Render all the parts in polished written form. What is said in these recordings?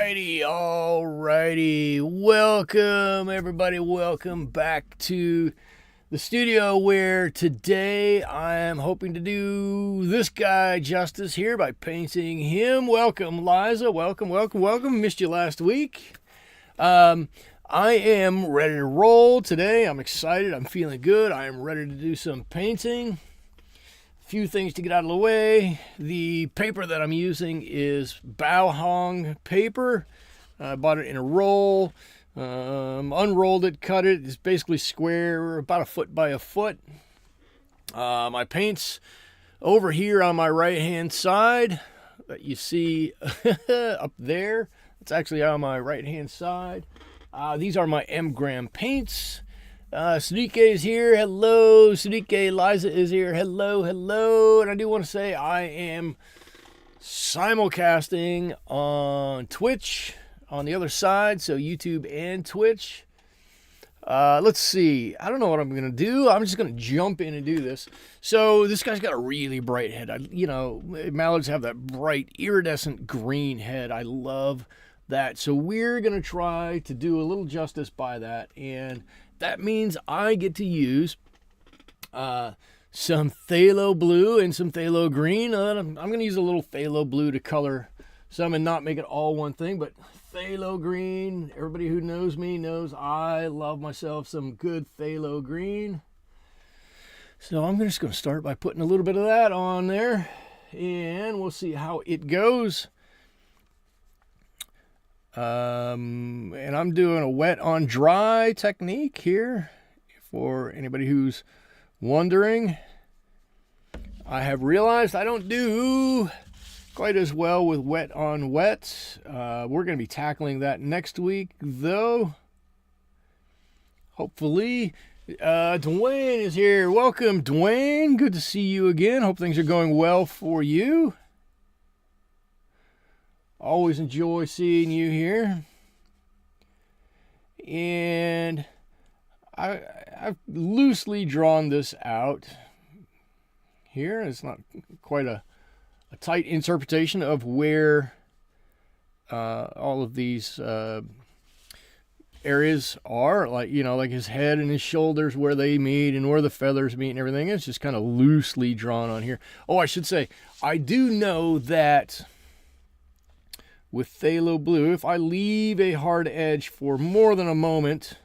Alrighty. Welcome, everybody. Welcome back to the studio where today I am hoping to do this guy justice here by painting him. Welcome, Liza. Welcome. Missed you last week. I am ready to roll today. I'm excited. I'm feeling good. I am ready to do some painting. Few things to get out of the way. The paper that I'm using is Bao paper. I bought it in a roll, unrolled it, cut it. It's basically square, about a foot by a foot. My paint's over here on my right hand side that you see up there. It's actually on my right hand side. These are my M-gram paints. Sudike is here. Hello, Sudike. Liza is here. Hello. And I do want to say I am simulcasting on Twitch on the other side, so YouTube and Twitch. Let's see. I don't know what I'm going to do. I'm just going to jump in and do this. So this guy's got a really bright head. Mallards have that bright iridescent green head. I love that. So we're going to try to do a little justice by that, and that means I get to use some Phthalo Blue and some Phthalo Green. I'm going to use a little Phthalo Blue to color some and not make it all one thing, but Phthalo Green, everybody who knows me knows I love myself some good Phthalo Green. So I'm just going to start by putting a little bit of that on there, and we'll see how it goes. And I'm doing a wet on dry technique here for anybody who's wondering. I have realized I don't do quite as well with wet on wet. We're going to be tackling that next week though. Hopefully. Dwayne is here. Welcome, Dwayne. Good to see you again. Hope things are going well for you. Always enjoy seeing you here. And I've loosely drawn this out here. It's not quite a tight interpretation of where all of these areas are. Like his head and his shoulders, where they meet and where the feathers meet and everything. It's just kind of loosely drawn on here. Oh, I should say, I do know that with Phthalo Blue, if I leave a hard edge for more than a moment,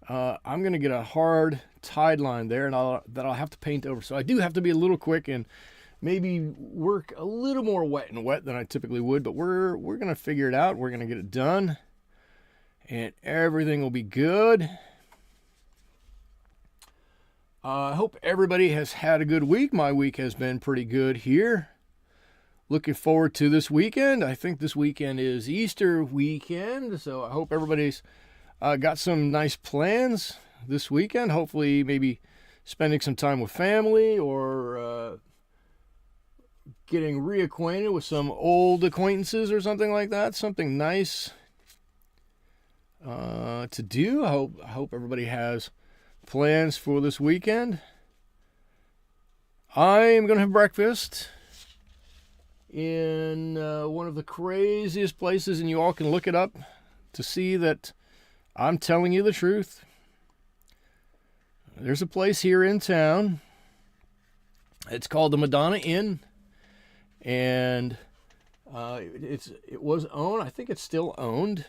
I'm going to get a hard tide line there, and that I'll have to paint over. So I do have to be a little quick and maybe work a little more wet than I typically would, but we're going to figure it out. We're going to get it done, and everything will be good. I hope everybody has had a good week. My week has been pretty good here. Looking forward to this weekend. I think this weekend is Easter weekend, so I hope everybody's got some nice plans this weekend. Hopefully maybe spending some time with family or getting reacquainted with some old acquaintances or something like that. Something nice to do. I hope everybody has plans for this weekend. I am going to have breakfast in one of the craziest places, and you all can look it up to see that I'm telling you the truth. There's a place here in town. It's called the Madonna Inn, and it was owned, I think it's still owned,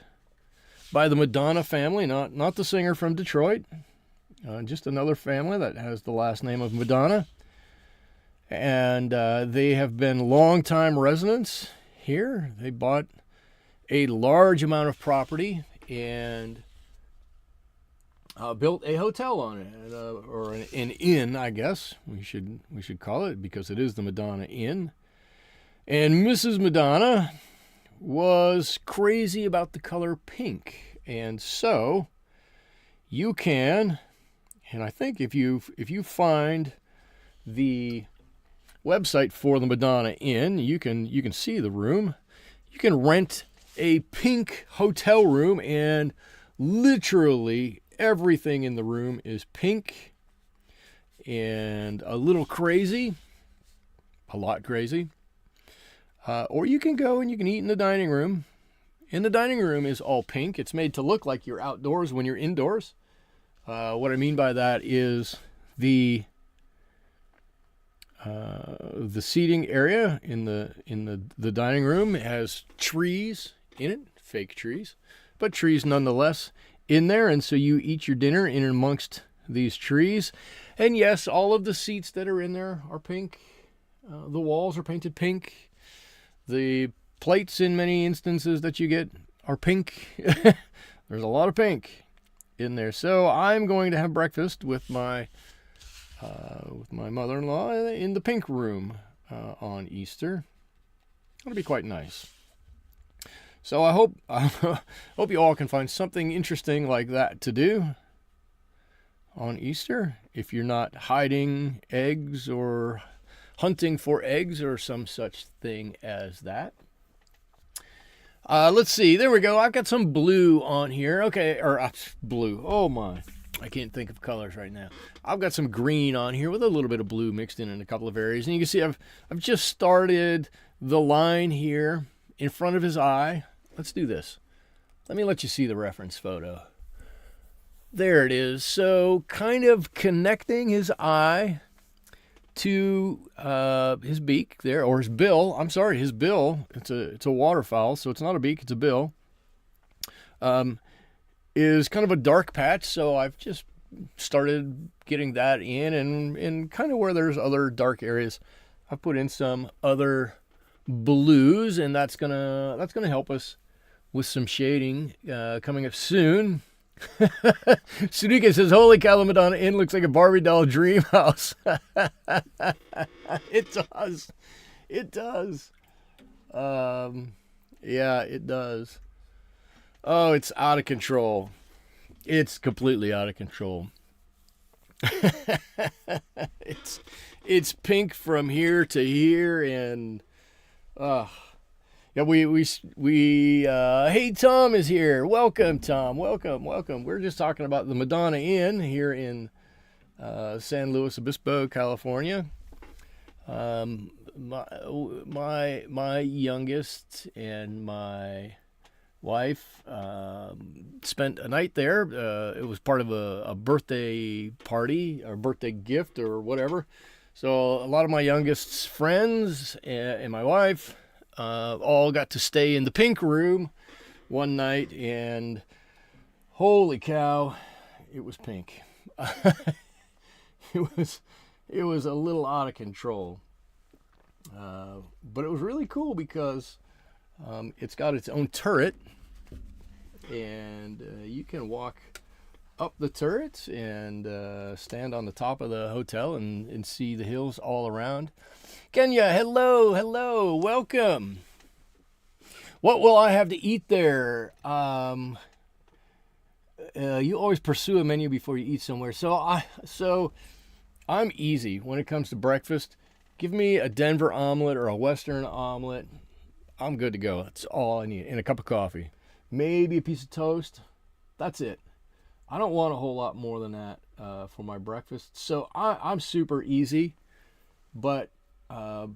by the Madonna family, not the singer from Detroit, just another family that has the last name of Madonna. And they have been longtime residents here. They bought a large amount of property and built a hotel on it, or an inn, I guess we should call it, because it is the Madonna Inn. And Mrs. Madonna was crazy about the color pink, and so you can, and I think if you find the website for the Madonna Inn, you can see the room. You can rent a pink hotel room, and literally everything in the room is pink and a little crazy, a lot crazy. Or you can go and you can eat in the dining room And the dining room is all pink. It's made to look like you're outdoors when you're indoors. What I mean by that is the seating area in the dining room has trees in it, fake trees, but trees nonetheless in there. And so you eat your dinner in amongst these trees. And yes, all of the seats that are in there are pink. The walls are painted pink. The plates in many instances that you get are pink. There's a lot of pink in there. So I'm going to have breakfast with my mother-in-law in the pink room on Easter. It'll be quite nice. So I hope you all can find something interesting like that to do on Easter if you're not hiding eggs or hunting for eggs or some such thing as that. Let's see. There we go. I've got some blue on here. Okay, or blue. Oh my. I can't think of colors right now. I've got some green on here with a little bit of blue mixed in a couple of areas. And you can see I've just started the line here in front of his eye. Let's do this. Let me let you see the reference photo. There it is. So kind of connecting his eye to his beak there, or his bill. I'm sorry, his bill. It's a waterfowl, so it's not a beak, it's a bill. Is kind of a dark patch, so I've just started getting that in, and kind of where there's other dark areas, I put in some other blues, and that's gonna help us with some shading coming up soon. Sunika says, "Holy cow, the Madonna Inn looks like a Barbie doll dream house." It does. It does. Yeah, it does. Oh, it's out of control. It's completely out of control. It's pink from here to here, and yeah, hey, Tom is here. Welcome, Tom. Welcome. We're just talking about the Madonna Inn here in San Luis Obispo, California. My youngest and my wife spent a night there. It was part of a birthday party or birthday gift or whatever. So a lot of my youngest's friends and my wife all got to stay in the pink room one night, and holy cow, it was pink. It was a little out of control, but it was really cool because it's got its own turret, and you can walk up the turret and stand on the top of the hotel and see the hills all around. Kenya, hello, welcome. What will I have to eat there? You always pursue a menu before you eat somewhere. So I'm easy when it comes to breakfast. Give me a Denver omelet or a Western omelet. I'm good to go. That's all I need. And a cup of coffee. Maybe a piece of toast. That's it. I don't want a whole lot more than that for my breakfast. So I'm super easy. But I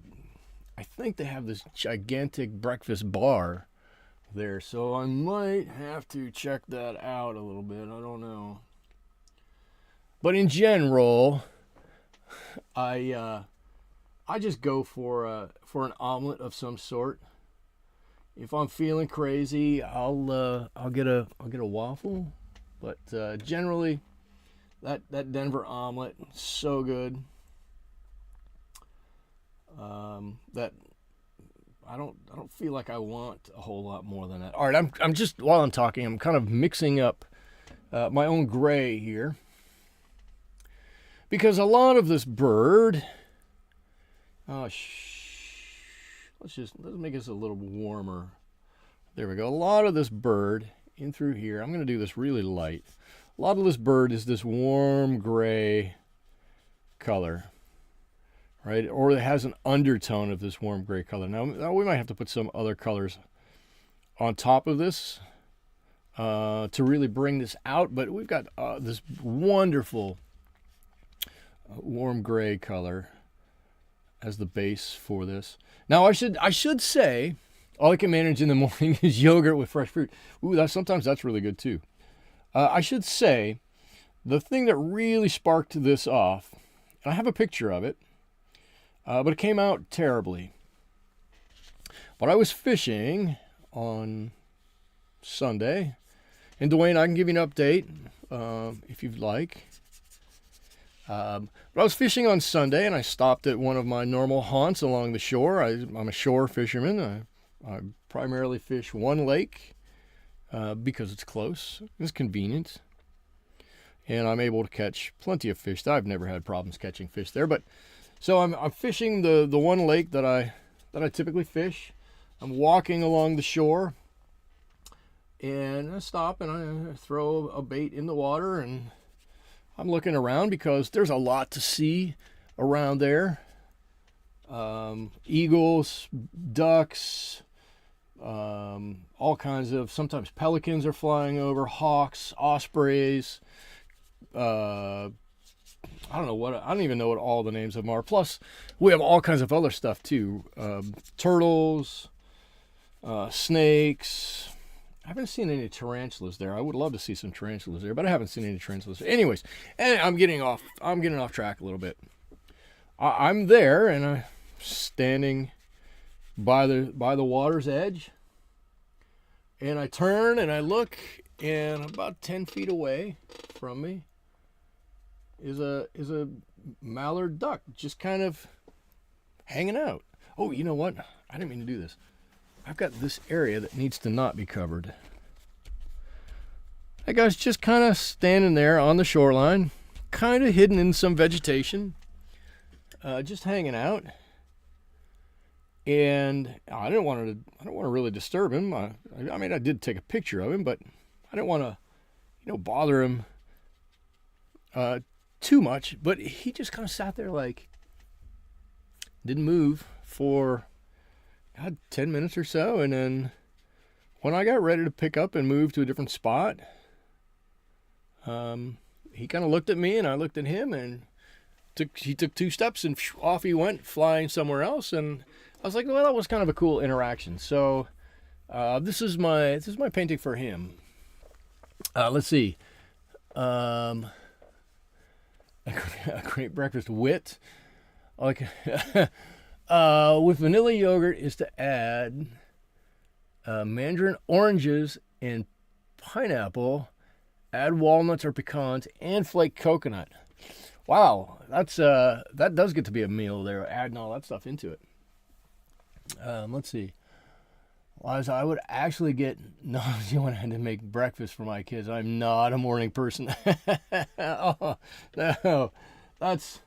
think they have this gigantic breakfast bar there. So I might have to check that out a little bit. I don't know. But in general, I just go for an omelet of some sort. If I'm feeling crazy, I'll get a waffle. But generally, that Denver omelet, so good. That I don't feel like I want a whole lot more than that. All right, I'm just, while I'm talking, I'm kind of mixing up my own gray here, because a lot of this bird. Let's make this a little warmer. There we go. A lot of this bird in through here. I'm going to do this really light. A lot of this bird is this warm gray color, right? Or it has an undertone of this warm gray color. Now we might have to put some other colors on top of this to really bring this out. But we've got this wonderful warm gray color as the base for this. Now I should say All I can manage in the morning is yogurt with fresh fruit. Ooh, sometimes that's really good too. I should say, the thing that really sparked this off, and I have a picture of it, but it came out terribly. But I was fishing on Sunday, and Dwayne, I can give you an update if you'd like. But I was fishing on Sunday, and I stopped at one of my normal haunts along the shore. I'm a shore fisherman. I primarily fish one lake because it's close. It's convenient. And I'm able to catch plenty of fish. I've never had problems catching fish there. But so I'm fishing the one lake that I typically fish. I'm walking along the shore, and I stop and I throw a bait in the water, and I'm looking around because there's a lot to see around there. Eagles, ducks, all kinds of, sometimes pelicans are flying over, hawks, ospreys. I don't even know what all the names of them are. Plus, we have all kinds of other stuff too. Turtles, snakes. I haven't seen any tarantulas there. I would love to see some tarantulas there, but I haven't seen any tarantulas. Anyways, and I'm getting off track a little bit. I'm there, and I'm standing by the water's edge, and I turn and I look, and about 10 feet away from me is a mallard duck just kind of hanging out. Oh, you know what? I didn't mean to do this. I've got this area that needs to not be covered. That guy's just kind of standing there on the shoreline, kind of hidden in some vegetation, just hanging out. And I don't want to really disturb him. I mean, I did take a picture of him, but I didn't want to, bother him too much. But he just kind of sat there, like, didn't move for 10 minutes or so, and then when I got ready to pick up and move to a different spot, he kind of looked at me and I looked at him, and he took 2 steps and off he went, flying somewhere else. And I was like, well, that was kind of a cool interaction. So this is my painting for him. Let's see. A great breakfast wit. Okay. With vanilla yogurt is to add mandarin oranges and pineapple, add walnuts or pecans, and flake coconut. Wow, that does get to be a meal there, adding all that stuff into it. Let's see. Liza, I would actually get nausea when I had to make breakfast for my kids. I'm not a morning person. Oh, no, that's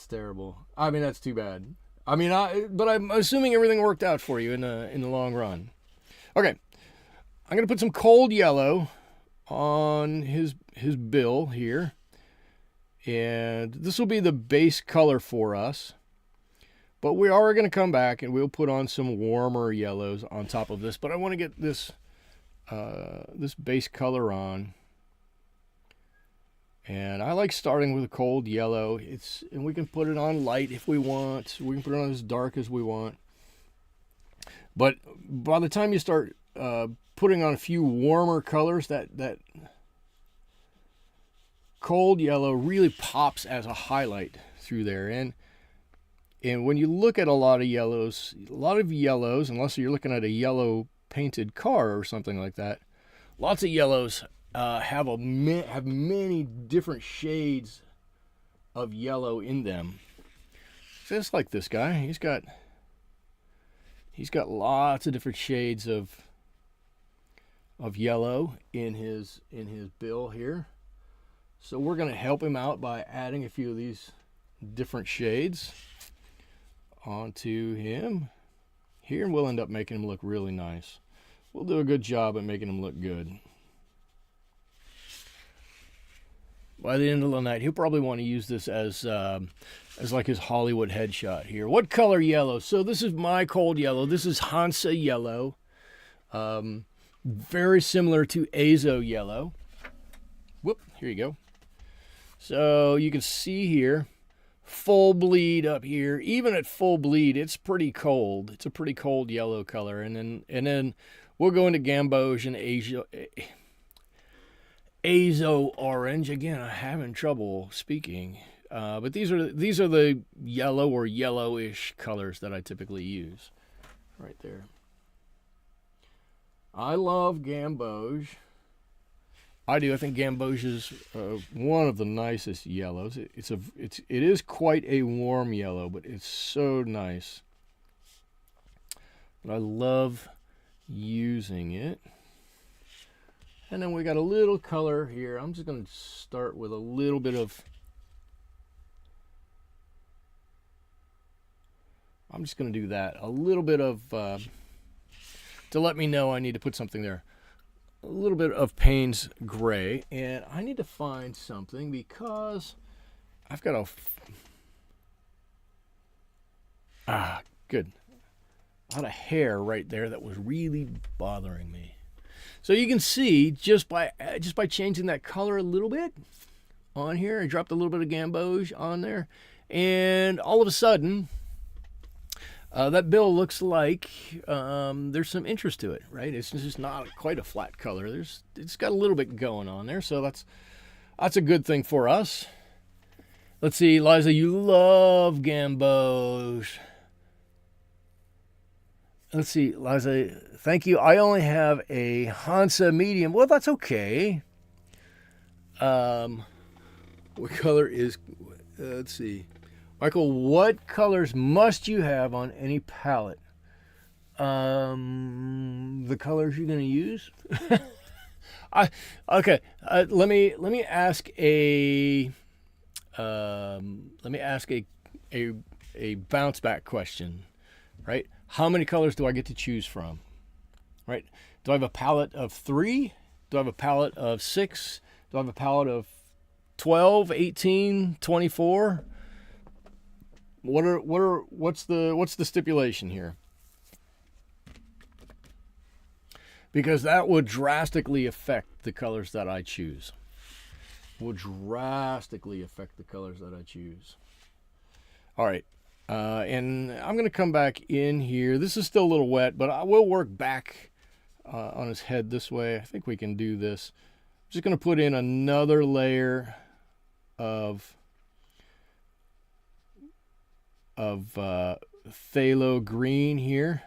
terrible. I mean, that's too bad. I mean, but I'm assuming everything worked out for you in the long run. Okay, I'm gonna put some cold yellow on his bill here, and this will be the base color for us. But we are going to come back and we'll put on some warmer yellows on top of this. But I want to get this this base color on. And I like starting with a cold yellow. And we can put it on light if we want. We can put it on as dark as we want. But by the time you start putting on a few warmer colors, that cold yellow really pops as a highlight through there. And when you look at a lot of yellows, unless you're looking at a yellow painted car or something like that, lots of yellows have many different shades of yellow in them. Just like this guy, he's got lots of different shades of yellow in his bill here. So we're going to help him out by adding a few of these different shades onto him here, and we'll end up making him look really nice. We'll do a good job at making him look good. By the end of the night, he'll probably want to use this as like his Hollywood headshot here. What color yellow? So this is my cold yellow. This is Hansa Yellow. Very similar to Azo Yellow. Whoop, here you go. So you can see here, full bleed up here. Even at full bleed, it's pretty cold. It's a pretty cold yellow color. And then we'll go into Gamboge and Azo Orange. Again, I'm having trouble speaking. But these are the yellow or yellowish colors that I typically use. Right there. I love Gamboge. I do. I think Gamboge is one of the nicest yellows. It is quite a warm yellow, but it's so nice. But I love using it. And then we got a little color here. I'm just going to start with a little bit of. I'm just going to do that. A little bit of to let me know I need to put something there. A little bit of Paynes Gray, and I need to find something because I've got good. I had a hair right there that was really bothering me. So you can see just by changing that color a little bit on here, I dropped a little bit of Gamboge on there, and all of a sudden that bill looks like there's some interest to it, right? It's just not quite a flat color. It's got a little bit going on there, so that's a good thing for us. Let's see, Liza, you love Gamboge. Let's see, Liza, thank you. I only have a Hansa medium. Well, that's okay. What color is? Let's see. Michael, what colors must you have on any palette? The colors you're going to use? Okay. Let me ask a bounce back question, right? How many colors do I get to choose from? Right? Do I have a palette of 3? Do I have a palette of 6? Do I have a palette of 12, 18, 24? What's the stipulation here? Because that would drastically affect the colors that I choose. Will drastically affect the colors that I choose. All right, and I'm going to come back in here. This is still a little wet, but I will work back on his head this way. I think we can do this. I'm just going to put in another layer of Phthalo Green here.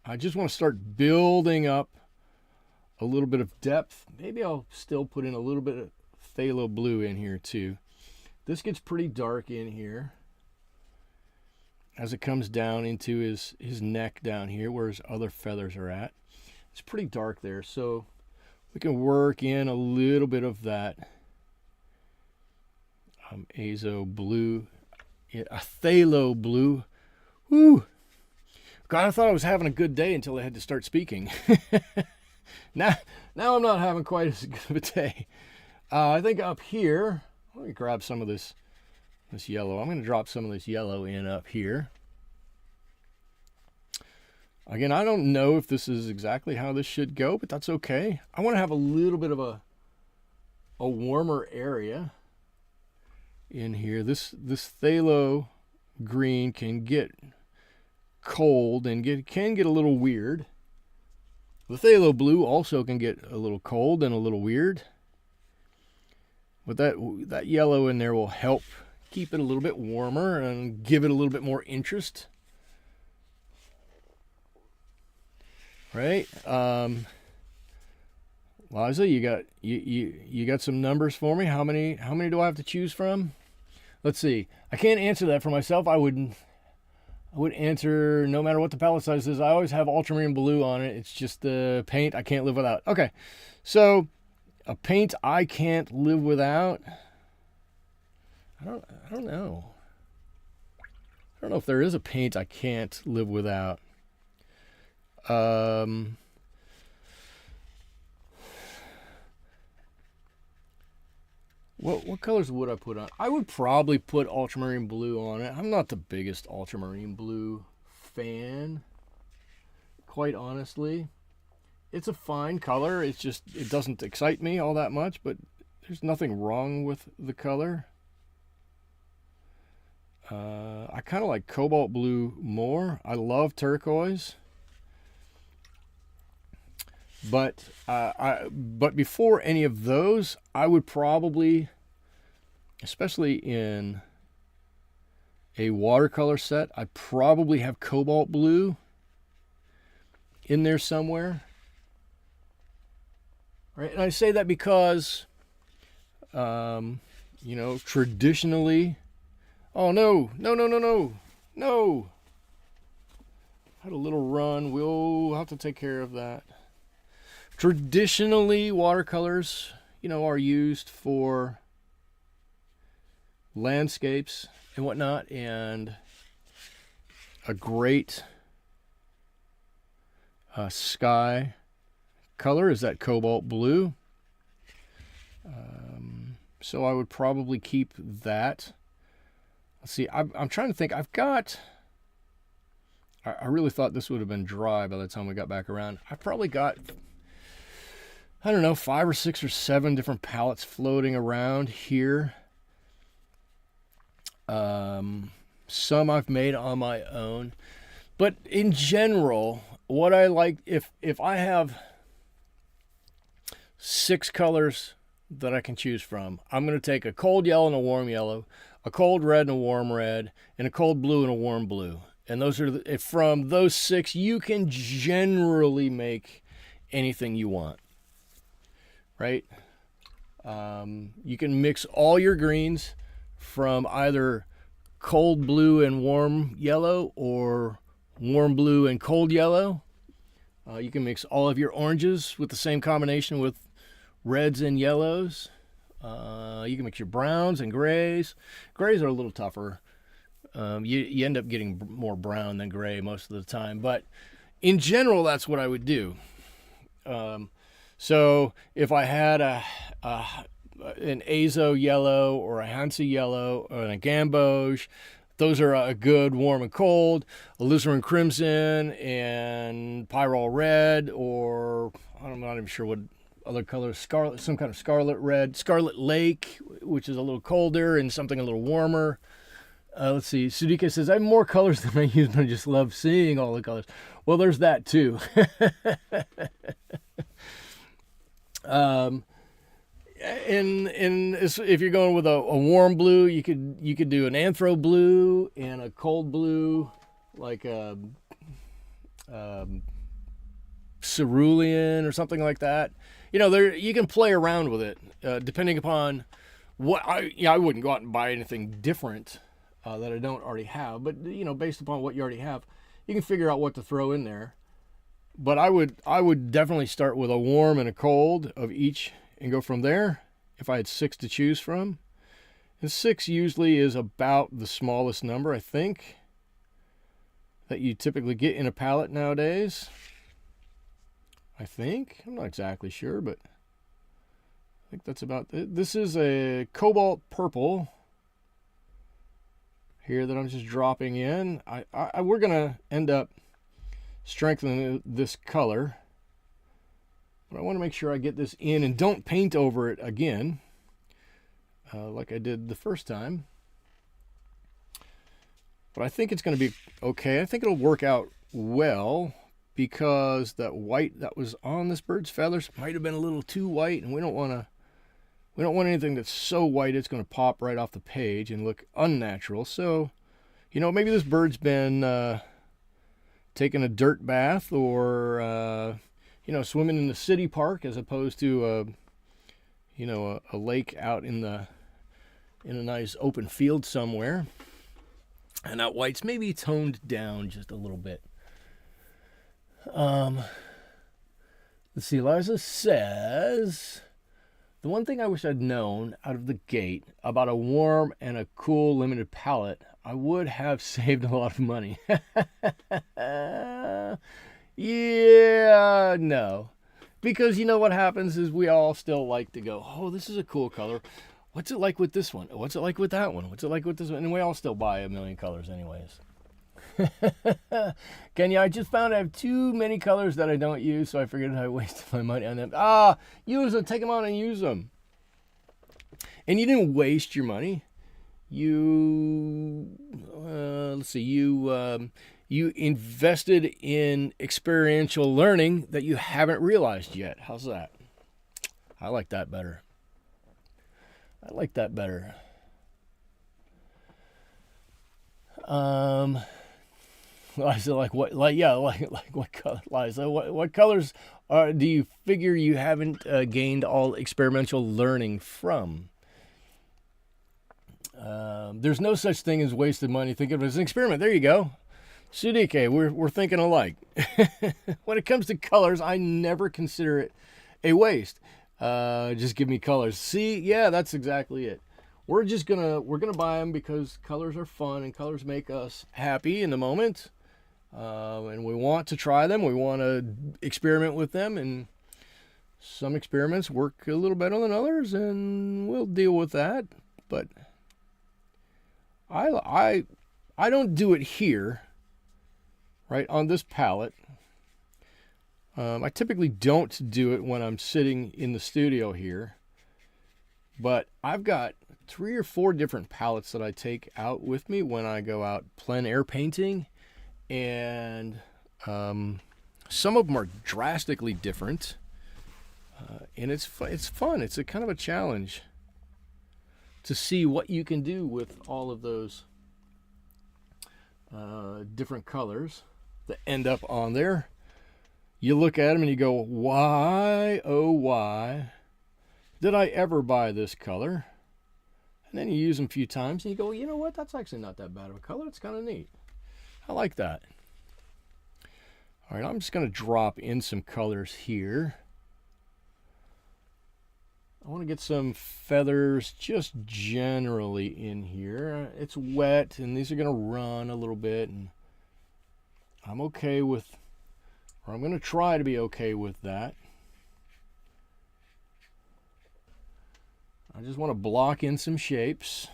I just want to start building up a little bit of depth. Maybe I'll still put in a little bit of Phthalo Blue in here too. This gets pretty dark in here as it comes down into his neck down here where his other feathers are at. It's pretty dark there, so we can work in a little bit of that Azo Blue. A Phthalo Blue. Woo! God, I thought I was having a good day until I had to start speaking. now I'm not having quite as good of a day. I think up here, let me grab some of this yellow. I'm going to drop some of this yellow in up here. Again, I don't know if this is exactly how this should go, but that's okay. I want to have a little bit of a warmer area in here. This Phthalo Green can get cold and can get a little weird. The Phthalo Blue also can get a little cold and a little weird. But that yellow in there will help keep it a little bit warmer and give it a little bit more interest. Right? Liza, you got some numbers for me? How many do I have to choose from? Let's see. I can't answer that for myself. I would answer no matter what the palette size is. I always have Ultramarine Blue on it. It's just the paint I can't live without. Okay, so a paint I can't live without. I don't know. I don't know if there is a paint I can't live without. What colors would I put on? I would probably put Ultramarine Blue on it. I'm not the biggest Ultramarine Blue fan, quite honestly. It's a fine color. It's just, it doesn't excite me all that much, but there's nothing wrong with the color. I kind of like Cobalt Blue more. I love Turquoise. But but before any of those, I would probably, especially in a watercolor set, I'd probably have Cobalt Blue in there somewhere. Right? And I say that because, you know, traditionally, oh no, no, no, no, no, no. Had a little run. We'll have to take care of that. Traditionally, watercolors, you know, are used for landscapes and whatnot, and a great sky color is that Cobalt Blue. So I would probably keep that. Let's see, I'm trying to think. I've got, I really thought this would have been dry by the time we got back around. I've probably got, I don't know, 5 or 6 or 7 different palettes floating around here. Some I've made on my own. But in general, what I like, if I have 6 colors that I can choose from, I'm going to take a cold yellow and a warm yellow, a cold red and a warm red, and a cold blue and a warm blue. And those are from those 6, you can generally make anything you want. Right? You can mix all your greens from either cold blue and warm yellow or warm blue and cold yellow. You can mix all of your oranges with the same combination with reds and yellows. You can mix your browns and grays. Grays are a little tougher. You end up getting more brown than gray most of the time. But in general, that's what I would do. So if I had an Azo Yellow or a Hansa Yellow or a Gamboge, those are a good warm and cold. Alizarin Crimson and Pyrrol Red, or I'm not even sure what other colors, scarlet, some kind of scarlet red, Scarlet Lake, which is a little colder and something a little warmer. Let's see. Sudika says, I have more colors than I use, but I just love seeing all the colors. Well, there's that too. If you're going with a warm blue, you could do an anthro blue and a cold blue, like a cerulean or something like that. You know, you can play around with it depending upon what I wouldn't go out and buy anything different that I don't already have, but you know, based upon what you already have, you can figure out what to throw in there. But I would definitely start with a warm and a cold of each and go from there if I had 6 to choose from. And 6 usually is about the smallest number, I think, that you typically get in a palette nowadays. I think. I'm not exactly sure, but I think that's about it. This is a cobalt purple here that I'm just dropping in. We're going to end up strengthening this color, but I want to make sure I get this in and don't paint over it again like I did the first time. But I think it's going to be okay. I think it'll work out well, because that white that was on this bird's feathers might have been a little too white, and we don't want anything that's so white it's going to pop right off the page and look unnatural. So, you know, maybe this bird's been taking a dirt bath, or you know, swimming in the city park as opposed to a lake out in a nice open field somewhere, and that white's maybe toned down just a little bit. Let's see. Eliza says, the one thing I wish I'd known out of the gate about a warm and a cool limited palette, I would have saved a lot of money. Yeah, no. Because you know what happens is we all still like to go, oh, this is a cool color. What's it like with this one? What's it like with that one? What's it like with this one? And we all still buy a million colors anyways. Kenya, I just found I have too many colors that I don't use, so I figured I wasted my money on them. Use them. Take them out and use them. And you didn't waste your money. let's see, you invested in experiential learning that you haven't realized yet. How's that? I like that better. I like that better. Liza, like what? Like what color? Liza, what colors do you figure you haven't gained all experimental learning from? There's no such thing as wasted money. Think of it as an experiment. There you go. Sudike, we're thinking alike. When it comes to colors, I never consider it a waste. Just give me colors. See, yeah, that's exactly it. We're gonna buy them because colors are fun and colors make us happy in the moment. And we want to try them. We want to experiment with them, and some experiments work a little better than others, and we'll deal with that. But I don't do it here, right, on this palette. I typically don't do it when I'm sitting in the studio here, but I've got 3 or 4 different palettes that I take out with me when I go out plein air painting, and some of them are drastically different, and it's fun. It's a kind of a challenge to see what you can do with all of those different colors that end up on there. You look at them and you go, why, oh why, did I ever buy this color? And then you use them a few times and you go, you know what, that's actually not that bad of a color. It's kind of neat. I like that. All right, I'm just going to drop in some colors here. I want to get some feathers just generally in here. It's wet and these are going to run a little bit, and I'm okay with, or I'm going to try to be okay with that. I just want to block in some shapes.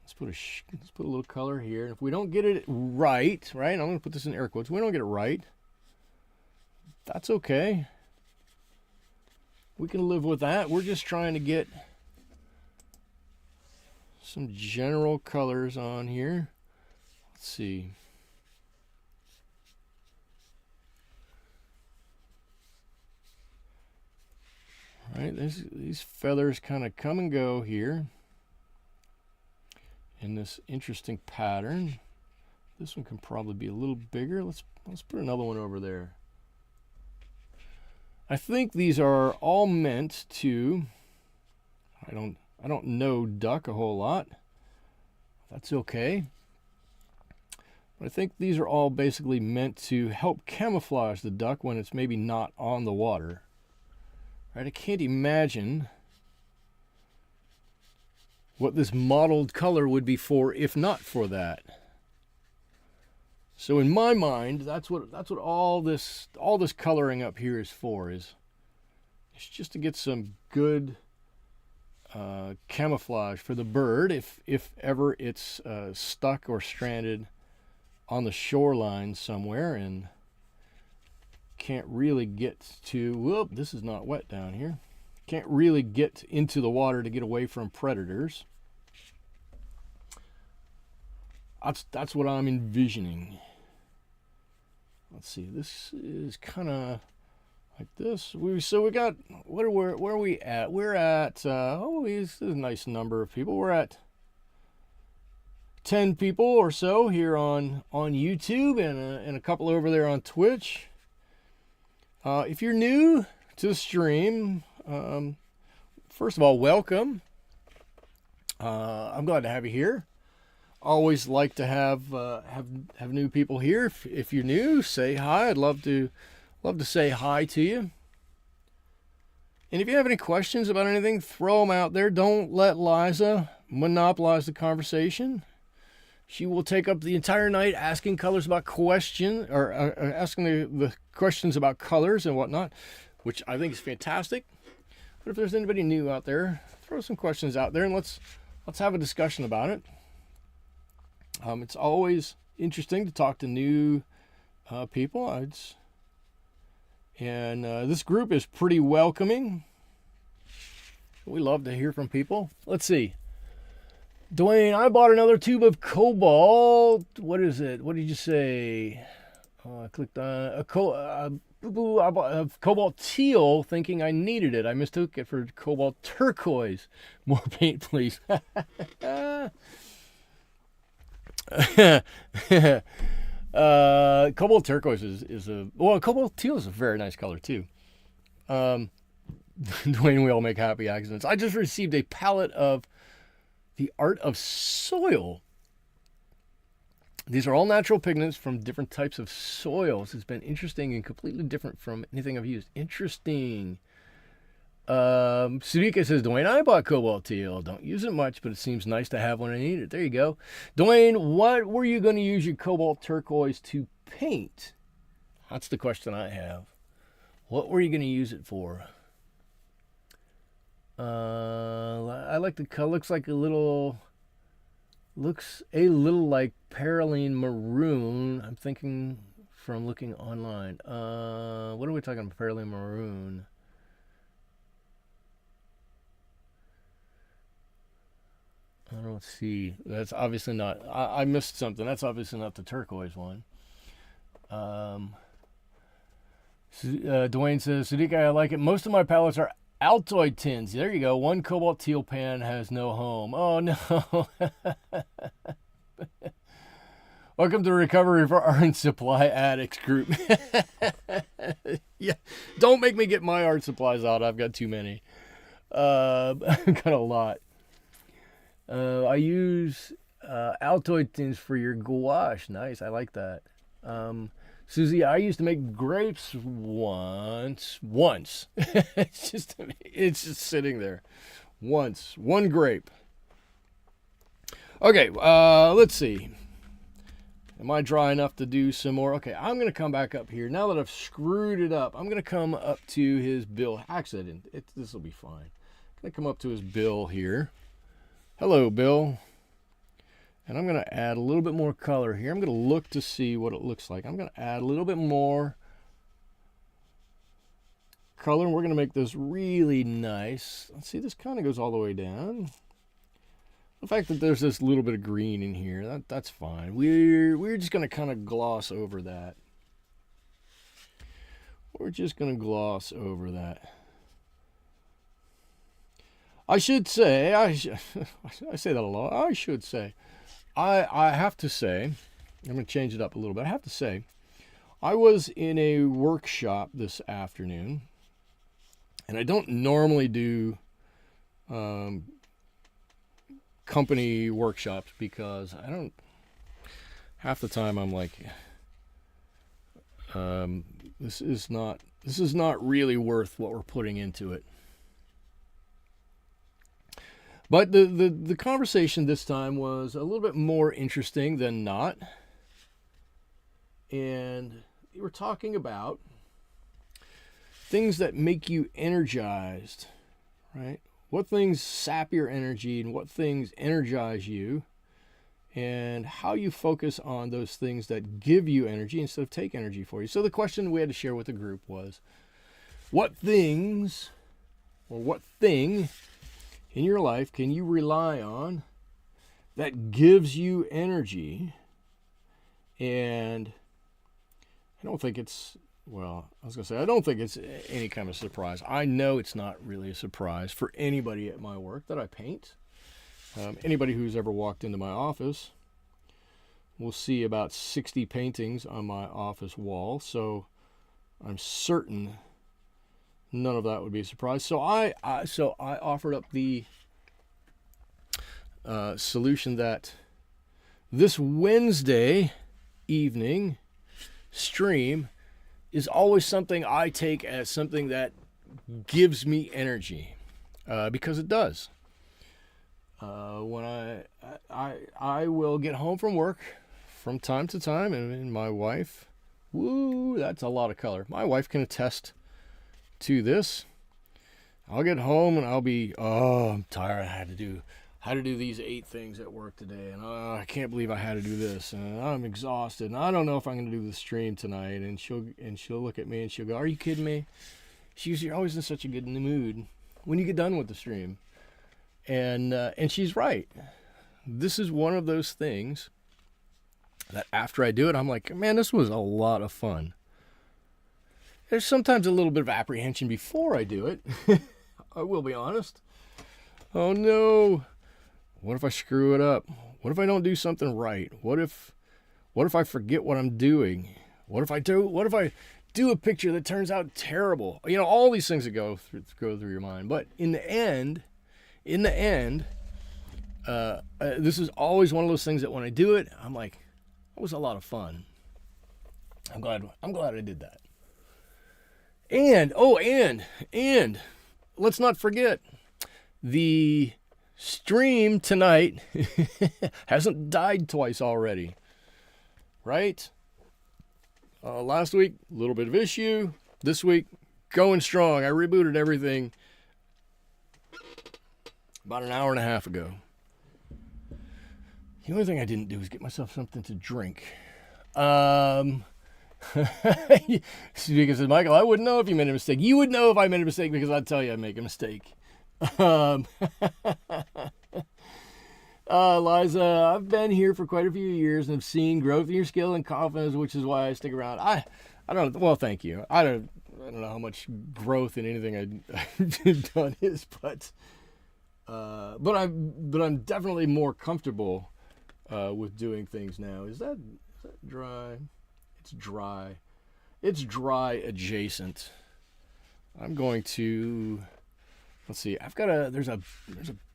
Let's put a little color here. If we don't get it right, I'm going to put this in air quotes. If we don't get it right, that's okay. We can live with that. We're just trying to get some general colors on here. Let's see. All right, these feathers kind of come and go here in this interesting pattern. This one can probably be a little bigger. Let's put another one over there. I think these are all meant to, I don't know duck a whole lot. That's okay. But I think these are all basically meant to help camouflage the duck when it's maybe not on the water. Right? I can't imagine what this mottled color would be for if not for that. So in my mind, that's what all this coloring up here is for. It's just to get some good camouflage for the bird if ever it's stuck or stranded on the shoreline somewhere and can't really get to. Whoop! This is not wet down here. Can't really get into the water to get away from predators. That's what I'm envisioning. Let's see. This is kind of like this. So we got, where are we at? We're at this is a nice number of people. We're at 10 people or so here on YouTube, and a couple over there on Twitch. If you're new to the stream, first of all, welcome. I'm glad to have you here. Always like to have new people here. If you're new, say hi. I'd love to say hi to you. And if you have any questions about anything, throw them out there. Don't let Liza monopolize the conversation. She will take up the entire night asking colors about asking the questions about colors and whatnot, which I think is fantastic. But if there's anybody new out there, throw some questions out there and let's have a discussion about it. It's always interesting to talk to new people. This group is pretty welcoming. We love to hear from people. Let's see. Dwayne, I bought another tube of Cobalt. What is it? What did you say? Oh, I clicked on I bought a Cobalt Teal thinking I needed it. I mistook it for Cobalt Turquoise. More paint, please. Cobalt Turquoise well, Cobalt Teal is a very nice color too. Dwayne, we all make happy accidents. I just received a palette of The Art of Soil. These are all natural pigments from different types of soils. It's been interesting and completely different from anything I've used. Interesting. Sudika says, Dwayne, I bought Cobalt Teal. Don't use it much, but it seems nice to have when I need it. There you go. Dwayne, what were you going to use your Cobalt Turquoise to paint? That's the question I have. What were you going to use it for? I like the color. Looks a little like Perylene Maroon. I'm thinking from looking online. What are we talking about? Perylene Maroon. I don't see. That's obviously not. I missed something. That's obviously not the turquoise one. Dwayne says, Sudika, I like it. Most of my palettes are Altoid tins. There you go. One Cobalt Teal pan has no home. Oh, no. Welcome to Recovery for Art Supply Addicts group. Yeah, don't make me get my art supplies out. I've got too many. I've got a lot. I use Altoid tins for your gouache. Nice. I like that. Susie, I used to make grapes once. It's just sitting there. Once. One grape. Okay, let's see. Am I dry enough to do some more? Okay, I'm going to come back up here. Now that I've screwed it up, I'm going to come up to his bill. Actually, this will be fine. I'm going to come up to his bill here. Hello, Bill. And I'm going to add a little bit more color here. I'm going to look to see what it looks like. I'm going to add a little bit more color, and we're going to make this really nice. Let's see, this kind of goes all the way down. The fact that there's this little bit of green in here, that's fine. We're just going to kind of gloss over that. We're just going to gloss over that. I should say, I say that a lot. I should say, I have to say, I'm going to change it up a little bit. I have to say, I was in a workshop this afternoon, and I don't normally do company workshops because I don't, half the time I'm like, this is not really worth what we're putting into it. But the conversation this time was a little bit more interesting than not. And we're talking about things that make you energized, right? What things sap your energy and what things energize you, and how you focus on those things that give you energy instead of take energy for you. So the question we had to share with the group was, what things or what thing in your life can you rely on that gives you energy? And I don't think it's, well, I was going to say, I don't think it's any kind of surprise. I know it's not really a surprise for anybody at my work that I paint. Anybody who's ever walked into my office will see about 60 paintings on my office wall. So I'm certain none of that would be a surprise. So I offered up the solution that this Wednesday evening stream is always something I take as something that gives me energy, because it does. When I will get home from work from time to time, and my wife, woo, that's a lot of color. My wife can attest to this. I'll get home and I'll be, I'm tired. I had to do these 8 things at work today, and I can't believe I had to do this, and I'm exhausted, and I don't know if I'm going to do the stream tonight. And she'll look at me and she'll go, "Are you kidding me?" You're always in such a good mood when you get done with the stream, and she's right. this is one of those things that after I do it, I'm like, man, this was a lot of fun. There's sometimes a little bit of apprehension before I do it. I will be honest. Oh no. What if I screw it up? What if I don't do something right? What if I forget what I'm doing? What if I do a picture that turns out terrible? You know, all these things that go through your mind. But in the end, this is always one of those things that when I do it, I'm like, it was a lot of fun. I'm glad I did that. And let's not forget, the stream tonight hasn't died twice already, right? Last week, a little bit of issue. This week, going strong. I rebooted everything about an hour and a half ago. The only thing I didn't do is get myself something to drink. Speaker says, Michael, I wouldn't know if you made a mistake. You would know if I made a mistake because I'd tell you I make a mistake. Liza, I've been here for quite a few years and have seen growth in your skill and confidence, which is why I stick around. I don't. Well, thank you. I don't know how much growth in anything I've done is, but I'm definitely more comfortable with doing things now. Is that dry? It's dry. It's dry adjacent. I'm going to, let's see. I've got there's a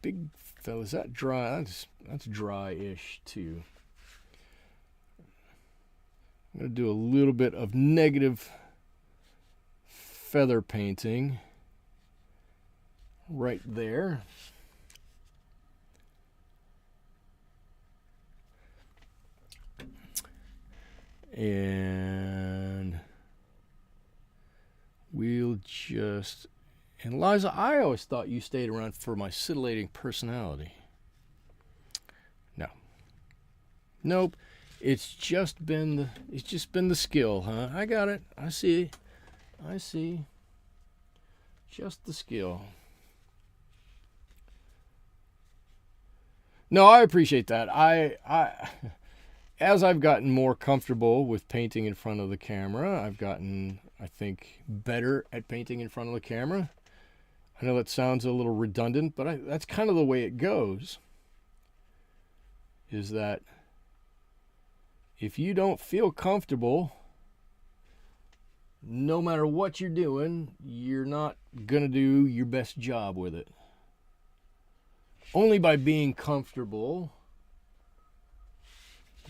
big fellow. Is that dry? That's dry-ish too. I'm going to do a little bit of negative feather painting right there. And we'll just, and Liza, I always thought you stayed around for my scintillating personality. No. Nope. It's just been the skill, huh? I got it. I see. Just the skill. No, I appreciate that. As I've gotten more comfortable with painting in front of the camera, I've gotten, I think, better at painting in front of the camera. I know that sounds a little redundant, but that's kind of the way it goes. Is that if you don't feel comfortable, no matter what you're doing, you're not going to do your best job with it. Only by being comfortable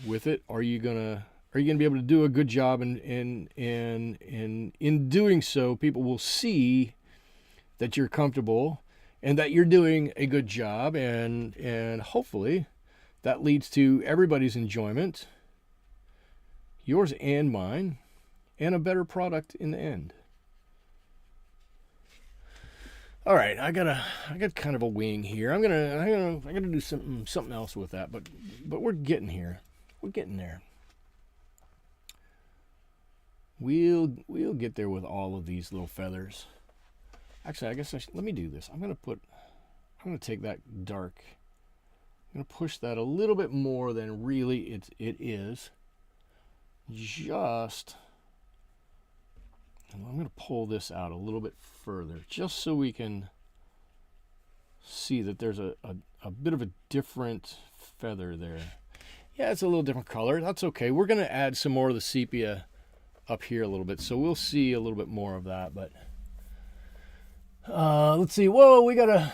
with it are you gonna be able to do a good job, and in doing so, people will see that you're comfortable and that you're doing a good job, and hopefully that leads to everybody's enjoyment, yours and mine, and a better product in the end. All right, I got kind of a wing here. I'm gonna do something else with that, but we're getting here. We're getting there. We'll get there with all of these little feathers. Actually, I guess let me do this. I'm gonna take that dark. I'm gonna push that a little bit more than really it is. Just, and I'm gonna pull this out a little bit further, just so we can see that there's a bit of a different feather there. Yeah, it's a little different color. That's okay. We're going to add some more of the sepia up here a little bit, so we'll see a little bit more of that. But let's see. Whoa, we got a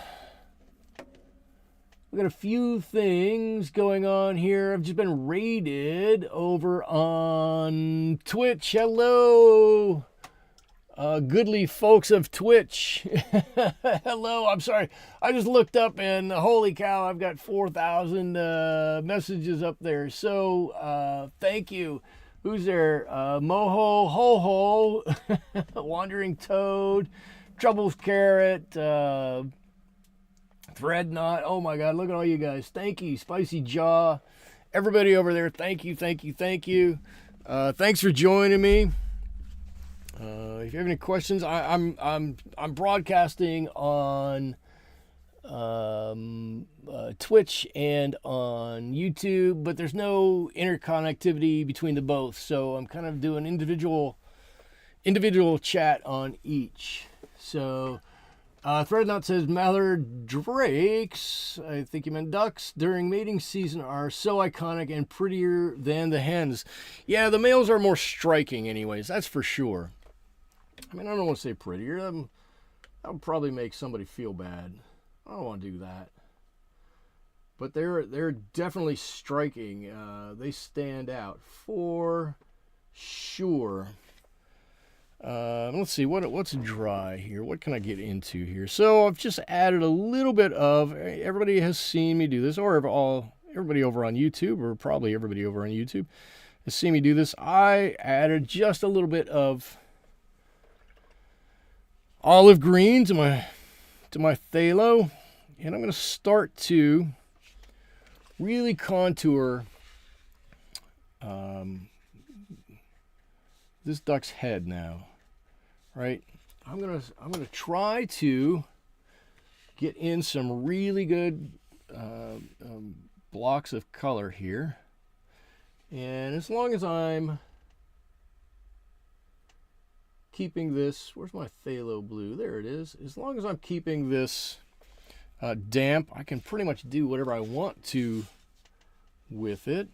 few things going on here. I've just been raided over on Twitch. Hello, goodly folks of Twitch. Hello, I'm sorry. I just looked up and holy cow, I've got 4,000 messages up there. So thank you. Who's there? Moho, Ho Ho, Wandering Toad, Troubles Carrot, Thread Knot. Oh my God, look at all you guys. Thank you. Spicy Jaw. Everybody over there, thank you. Thanks for joining me. If you have any questions, I'm broadcasting on Twitch and on YouTube, but there's no interconnectivity between the both, so I'm kind of doing individual chat on each. So Threadnought says Mallard drakes, I think you meant ducks, during mating season are so iconic and prettier than the hens. Yeah, the males are more striking anyways, that's for sure. I mean, I don't want to say prettier. That would probably make somebody feel bad. I don't want to do that. But they're definitely striking. They stand out for sure. Let's see what's dry here. What can I get into here? So I've just added a little bit of. Everybody has seen me do this, or everybody over on YouTube, or probably everybody over on YouTube has seen me do this. I added just a little bit of olive green to my phthalo, and I'm going to start to really contour this duck's head now, right? I'm gonna try to get in some really good blocks of color here, and as long as I'm keeping this, where's my phthalo blue? There it is. As long as I'm keeping this damp, I can pretty much do whatever I want to with it.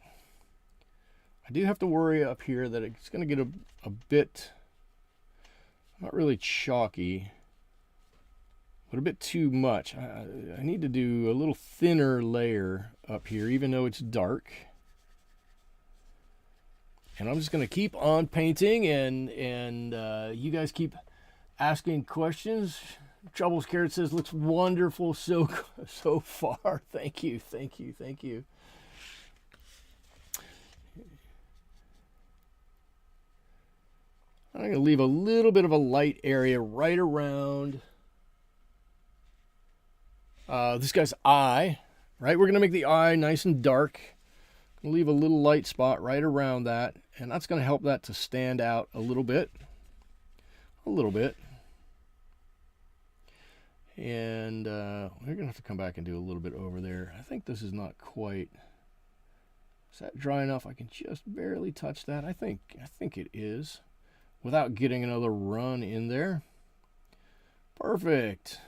I do have to worry up here that it's going to get a bit, not really chalky, but a bit too much. I need to do a little thinner layer up here, even though it's dark. And I'm just going to keep on painting, and you guys keep asking questions. Troubles Carrot says, looks wonderful so far. Thank you. I'm going to leave a little bit of a light area right around this guy's eye, right? We're going to make the eye nice and dark. Leave a little light spot right around that, and that's going to help that to stand out a little bit. And we're going to have to come back and do a little bit over there. I think this is not quite. Is that dry enough? I can just barely touch that. I think it is, without getting another run in there. Perfect.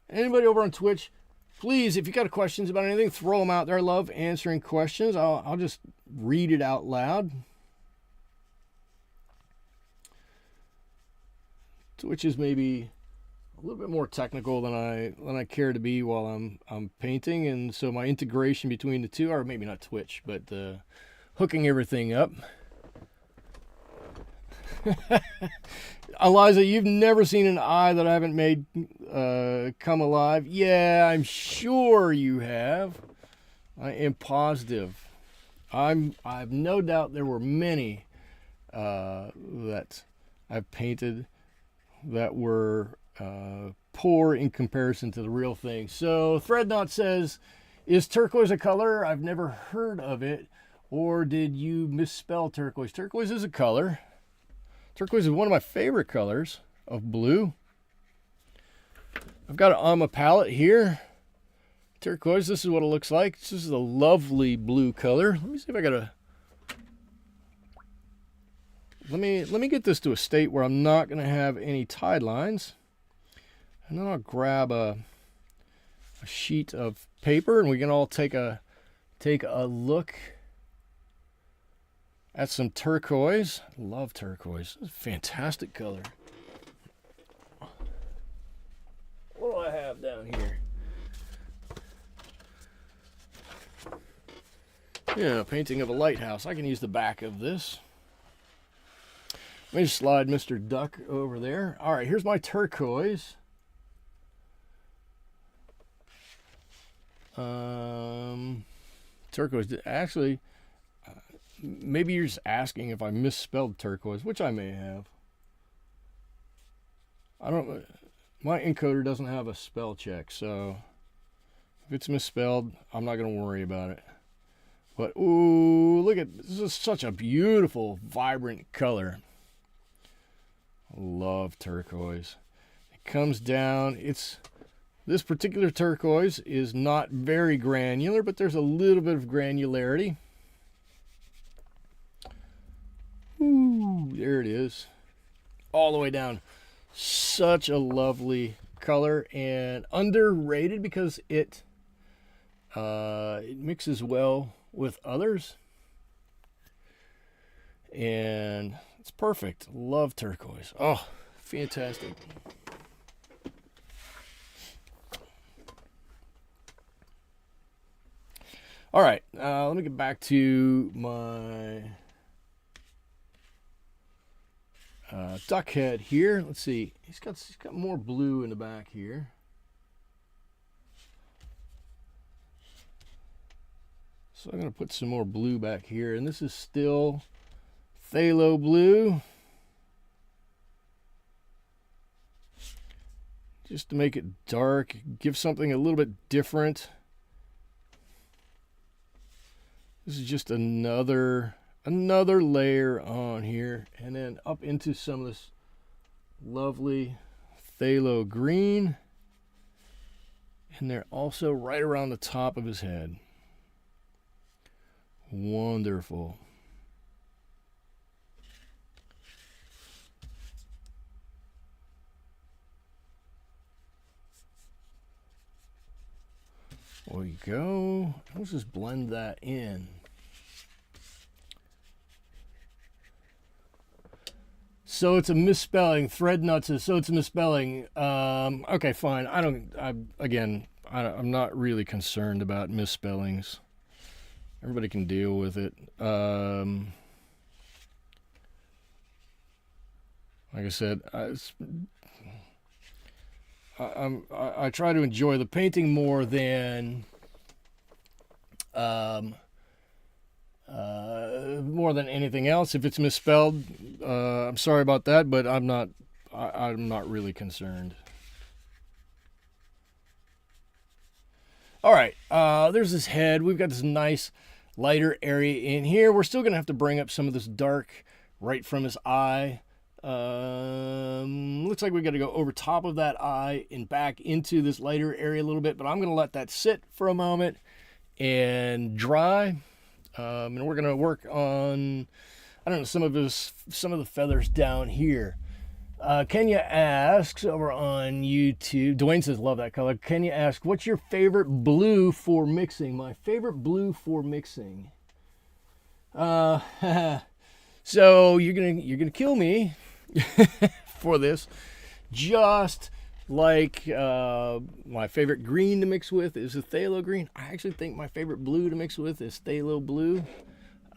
Anybody over on Twitch, please, if you got questions about anything, throw them out there. I love answering questions. I'll just read it out loud. Twitch is maybe a little bit more technical than I care to be while I'm painting, and so my integration between the two, or maybe not Twitch, but hooking everything up. Eliza, you've never seen an eye that I haven't made come alive. Yeah, I'm sure you have. I am positive. I've no doubt there were many that I've painted that were poor in comparison to the real thing. So Threadnought says, is turquoise a color? I've never heard of it. Or did you misspell turquoise? Turquoise is a color. Turquoise is one of my favorite colors of blue. I've got it on my palette here. Turquoise, this is what it looks like. This is a lovely blue color. Let me see if I got a... Let me get this to a state where I'm not going to have any tide lines. And then I'll grab a sheet of paper, and we can all take a look at some turquoise. Love turquoise. It's a fantastic color. What do I have down here? Yeah, painting of a lighthouse. I can use the back of this. Let me just slide Mr. Duck over there. All right, here's my turquoise. Turquoise. Actually, maybe you're just asking if I misspelled turquoise, which I may have. I don't. My encoder doesn't have a spell check, so if it's misspelled, I'm not going to worry about it. But ooh, look at this! Is such a beautiful, vibrant color. Love turquoise. comes down. This particular turquoise is not very granular, but there's a little bit of granularity. Ooh, there it is. All the way down. Such a lovely color, and underrated because it mixes well with others. And it's perfect. Love turquoise. Oh, fantastic. All right, let me get back to my duck head here. Let's see. He's got more blue in the back here. So I'm going to put some more blue back here, and this is still Phthalo Blue. Just to make it dark, give something a little bit different. This is just another layer on here, and then up into some of this lovely Phthalo Green, and they're also right around the top of his head. Wonderful. There we go. Let's just blend that in. So it's a misspelling. Thread nuts is so it's a misspelling. Okay, fine. I'm not really concerned about misspellings. Everybody can deal with it. Like I said, I try to enjoy the painting more than anything else. If it's misspelled, I'm sorry about that, but I'm not really concerned. All right, there's this head. We've got this nice lighter area in here. We're still gonna have to bring up some of this dark right from his eye. Looks like we got to go over top of that eye and back into this lighter area a little bit, but I'm gonna let that sit for a moment and dry. And we're gonna work on, I don't know, some of the feathers down here. Kenya asks over on YouTube, Dwayne says, love that color. Kenya asks, what's your favorite blue for mixing? My favorite blue for mixing. So you're gonna kill me for this. Just like my favorite green to mix with is a Phthalo Green. I actually think my favorite blue to mix with is Phthalo Blue.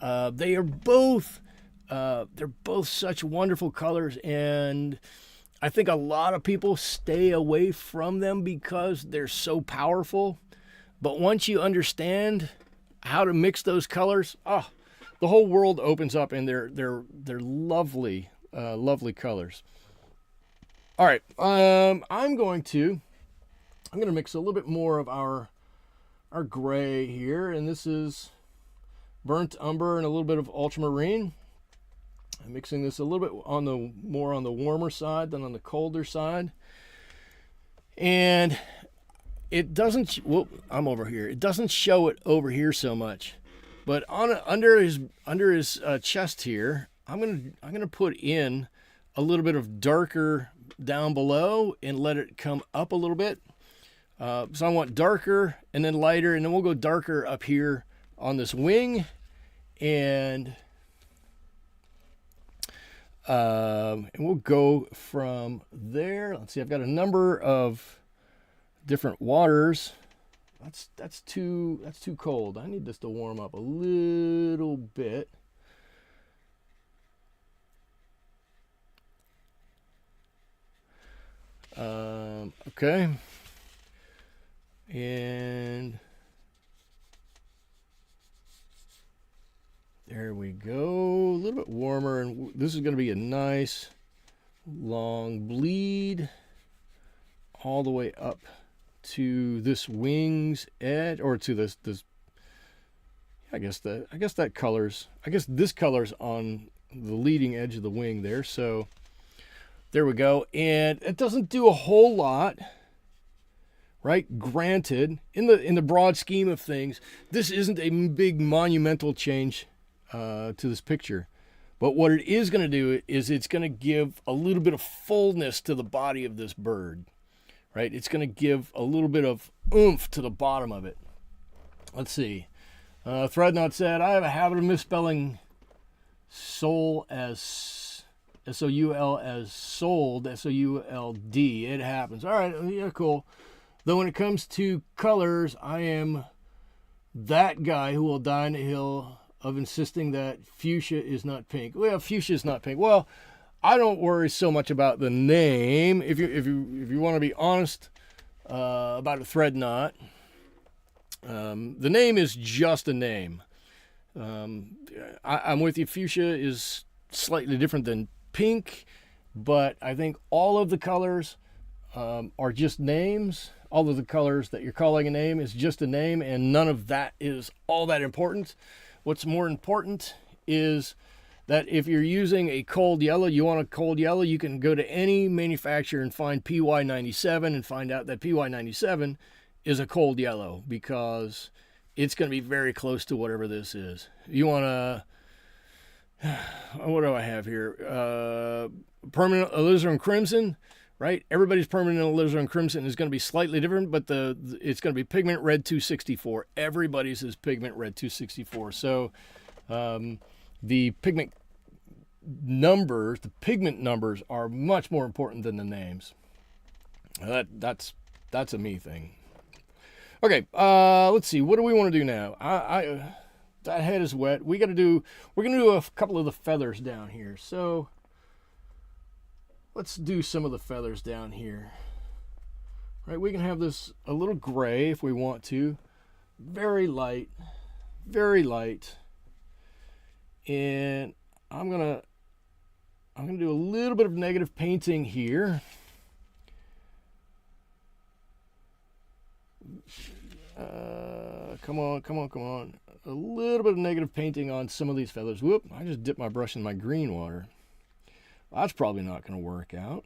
They are both they're both such wonderful colors, and I think a lot of people stay away from them because they're so powerful. But once you understand how to mix those colors, the whole world opens up, and they're lovely, lovely colors. All right, I'm going to mix a little bit more of our gray here, and this is burnt umber and a little bit of ultramarine. I'm mixing this a little bit more on the warmer side than on the colder side, and it doesn't. Well, I'm over here. It doesn't show it over here so much, but under his chest here, I'm gonna put in a little bit of darker down below and let it come up a little bit. So I want darker and then lighter, and then we'll go darker up here on this wing, and we'll go from there. Let's see, I've got a number of different waters. That's too cold. I need this to warm up a little bit. Okay, and there we go. A little bit warmer, and this is going to be a nice long bleed all the way up to this wing's edge, or to this I guess this color's on the leading edge of the wing there. So There we go. And it doesn't do a whole lot, right? Granted, in the broad scheme of things, this isn't a big monumental change to this picture. But what it is going to do is it's going to give a little bit of fullness to the body of this bird, right? It's going to give a little bit of oomph to the bottom of it. Let's see. Threadnought said, I have a habit of misspelling soul as S-O-U-L as sold, S-O-U-L-D. It happens. All right, yeah, cool. Though when it comes to colors, I am that guy who will die on the hill of insisting that fuchsia is not pink. Well, fuchsia is not pink. Well, I don't worry so much about the name. If you want to be honest about a Threadnought, the name is just a name. I'm with you. Fuchsia is slightly different than pink, but I think all of the colors are just names. All of the colors that you're calling a name is just a name, and none of that is all that important. What's more important is that if you're using a cold yellow, you want a cold yellow, you can go to any manufacturer and find PY97 and find out that PY97 is a cold yellow, because it's going to be very close to whatever this is. You want to, what do I have here? Permanent alizarin crimson, right? Everybody's permanent alizarin crimson is going to be slightly different, but it's going to be pigment red 264. Everybody's is pigment red 264. So the pigment numbers are much more important than the names. That's a me thing. Okay, let's see. What do we want to do now? That head is wet. We're gonna do a couple of the feathers down here. So let's do some of the feathers down here. Right, we can have this a little gray if we want to. Very light, very light. And I'm gonna do a little bit of negative painting here. Come on. A little bit of negative painting on some of these feathers. Whoop, I just dipped my brush in my green water. That's probably not going to work out.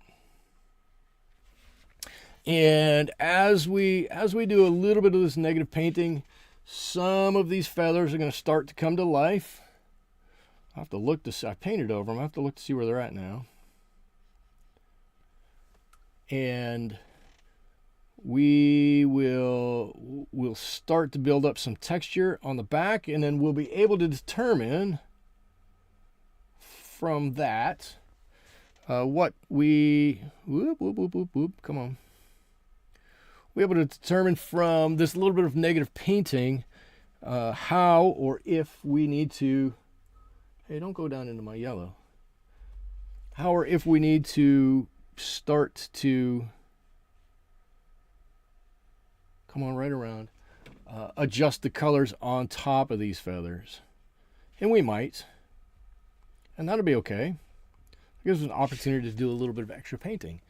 And as we do a little bit of this negative painting, some of these feathers are going to start to come to life. I have to look to see. I painted over them. I have to look to see where they're at now. And we'll start to build up some texture on the back, and then we'll be able to determine from that what we come on. We're able to determine from this little bit of negative painting how or if we need to, hey, don't go down into my yellow, how or if we need to start to, come on, right around, adjust the colors on top of these feathers. And we might. And that'll be okay. It gives us an opportunity to do a little bit of extra painting.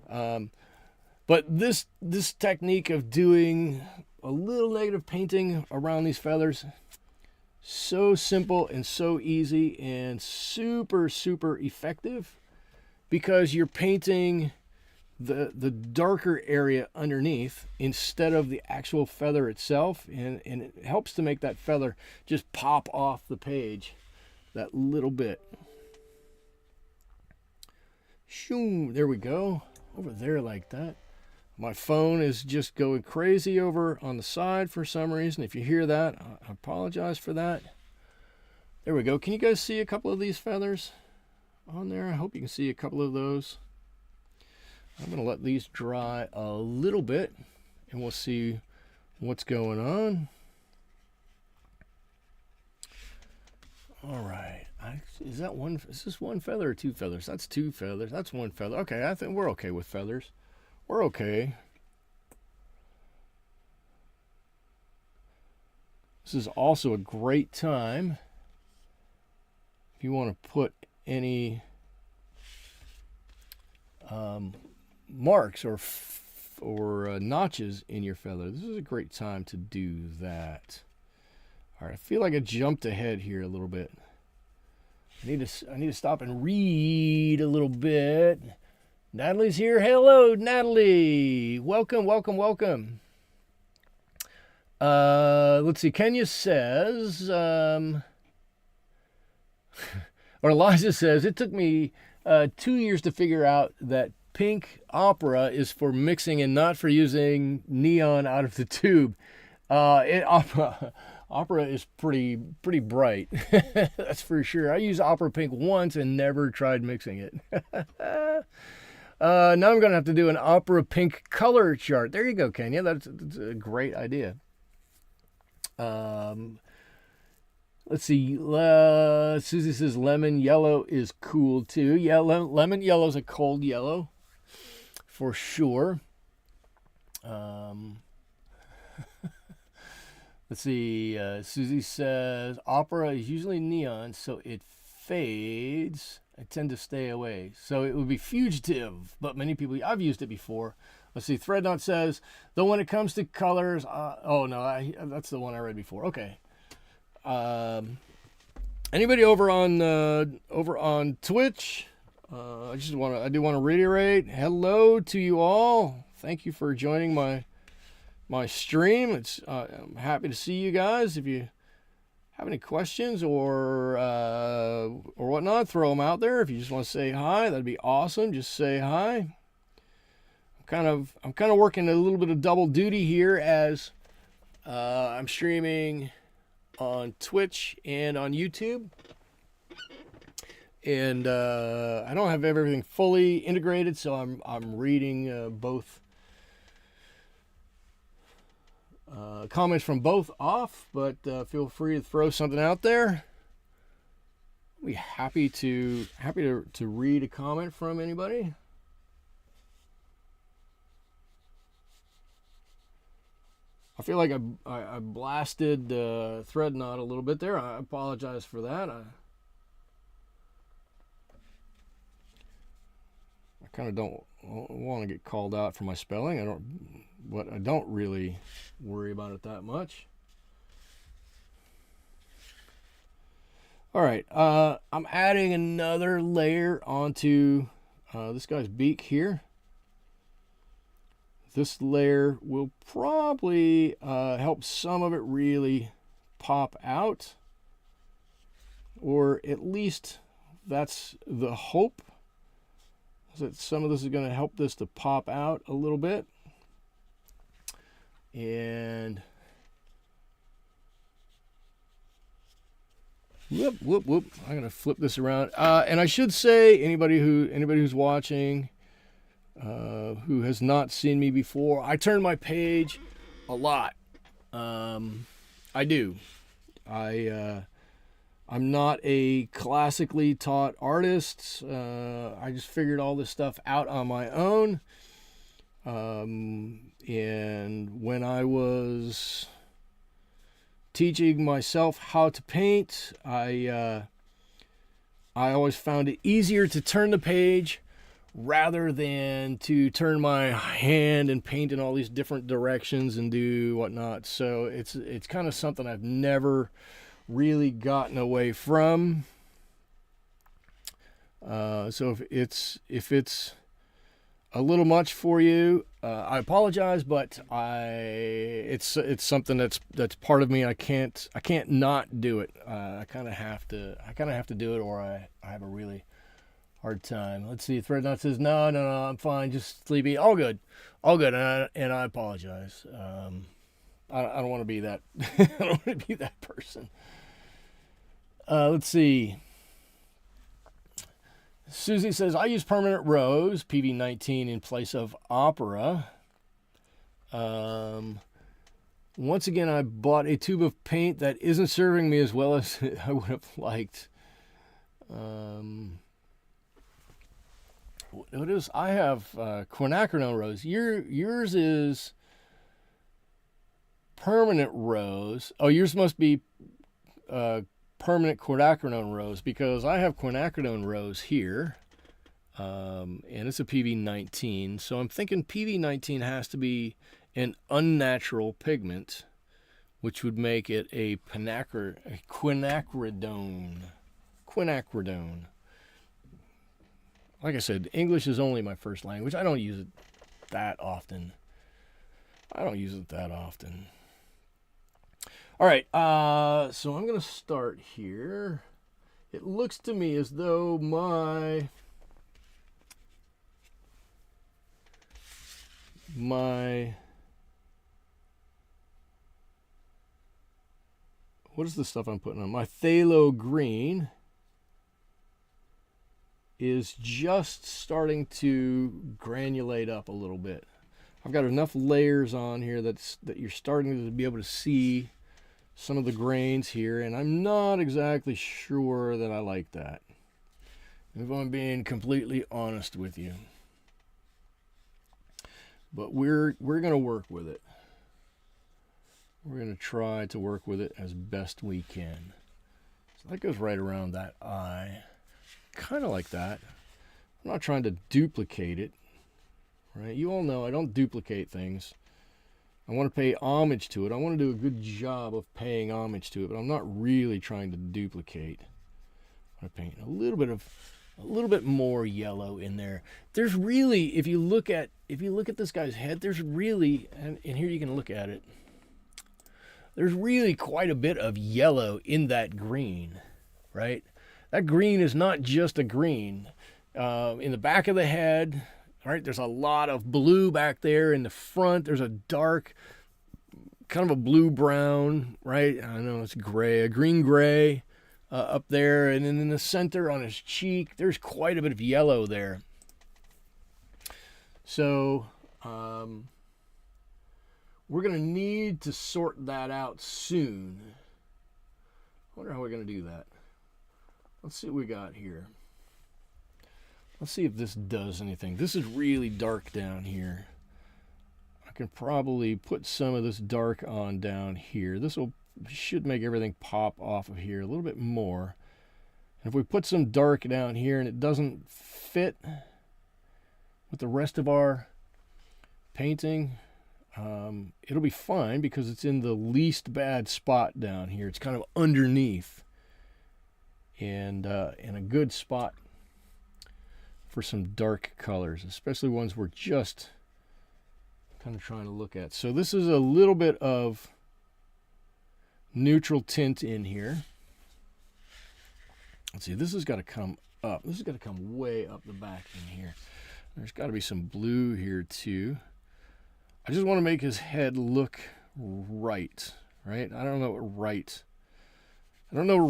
But this technique of doing a little negative painting around these feathers, so simple and so easy and super, super effective, because you're painting the darker area underneath instead of the actual feather itself, and it helps to make that feather just pop off the page that little bit. Shoom, there we go, over there like that. My phone is just going crazy over on the side for some reason. If you hear that, I apologize for that. There we go. Can you guys see a couple of these feathers on there? I hope you can see a couple of those. I'm going to let these dry a little bit, and we'll see what's going on. All right. Is this one feather or two feathers? That's two feathers. That's one feather. Okay, I think we're okay with feathers. We're okay. This is also a great time if you want to put any marks or notches in your feather. This is a great time to do that. All right, I feel like I jumped ahead here a little bit. I need to stop and read a little bit. Natalie's here. Hello, Natalie. Welcome, welcome, welcome. Let's see. Kenya says, or Eliza says, it took me 2 years to figure out that pink opera is for mixing and not for using neon out of the tube. Opera is pretty bright. That's for sure. I used opera pink once and never tried mixing it. Now I'm going to have to do an opera pink color chart. There you go, Kenya. That's a great idea. Let's see. Susie says lemon yellow is cool too. Yeah, lemon yellow is a cold yellow for sure. Let's see. Susie says opera is usually neon, so it fades. I tend to stay away. So it would be fugitive, but many people, I've used it before. Let's see. Threadnought says, though when it comes to colors, oh no, that's the one I read before. Okay. Anybody over on Twitch? I do want to reiterate hello to you all. Thank you for joining my stream. I'm happy to see you guys. If you have any questions or whatnot, throw them out there. If you just want to say hi, that'd be awesome. Just say hi. I'm kind of working a little bit of double duty here as I'm streaming on Twitch and on YouTube, and I don't have everything fully integrated, so I'm reading both comments from both off, but feel free to throw something out there. I'll be happy to read a comment from anybody. I feel like I blasted Threadnought a little bit there. I apologize for that. I kind of don't want to get called out for my spelling. I don't really worry about it that much. All right, I'm adding another layer onto this guy's beak here. This layer will probably help some of it really pop out, or at least that's the hope, that some of this is going to help this to pop out a little bit. And whoop. I'm going to flip this around. And I should say, anybody who's watching who has not seen me before, I turn my page a lot. I do. I'm not a classically taught artist. I just figured all this stuff out on my own. And when I was teaching myself how to paint, I always found it easier to turn the page rather than to turn my hand and paint in all these different directions and do whatnot. So it's kind of something I've never really gotten away from. So if it's a little much for you, I apologize, but it's something that's part of me. I can't not do it. I kind of have to do it, or I have a really hard time. Let's see. Threadnought says no, I'm fine, just sleepy. All good, and I apologize. I don't want to be that. I don't want to be that person. Let's see. Susie says, I use Permanent Rose, PV19, in place of Opera. Once again, I bought a tube of paint that isn't serving me as well as I would have liked. What is? I have Quiacridone Rose. Yours is Permanent Rose. Oh, yours must be Permanent Quiacridone Rose, because I have Quiacridone Rose here, and it's a PV19, so I'm thinking PV19 has to be an unnatural pigment, which would make it a Quiacridone. Like I said, English is only my first language. I don't use it that often. All right, so I'm going to start here. It looks to me as though my what is the stuff I'm putting on? My Phthalo Green is just starting to granulate up a little bit. I've got enough layers on here that you're starting to be able to see some of the grains here, and I'm not exactly sure that I like that, if I'm being completely honest with you. But we're going to work with it. We're going to try to work with it as best we can. So that goes right around that eye. Kind of like that. I'm not trying to duplicate it. Right? You all know I don't duplicate things. I want to pay homage to it. I want to do a good job of paying homage to it, but I'm not really trying to duplicate. I want to paint a little bit more yellow in there. There's really, if you look at this guy's head, there's really, and here you can look at it, there's really quite a bit of yellow in that green, right? That green is not just a green. In the back of the head, right, there's a lot of blue back there. In the front, there's a dark, kind of a blue-brown, right? I know it's gray, a green-gray up there. And then in the center on his cheek, there's quite a bit of yellow there. So we're going to need to sort that out soon. I wonder how we're going to do that. Let's see what we got here. Let's see if this does anything. This is really dark down here. I can probably put some of this dark on down here. This should make everything pop off of here a little bit more. And if we put some dark down here and it doesn't fit with the rest of our painting, it'll be fine because it's in the least bad spot down here. It's kind of underneath, and a good spot for some dark colors, especially ones we're just kind of trying to look at. So this is a little bit of neutral tint in here. Let's see, this has got to come up. This has got to come way up the back in here. There's got to be some blue here too. I just want to make his head look right, right? I don't know what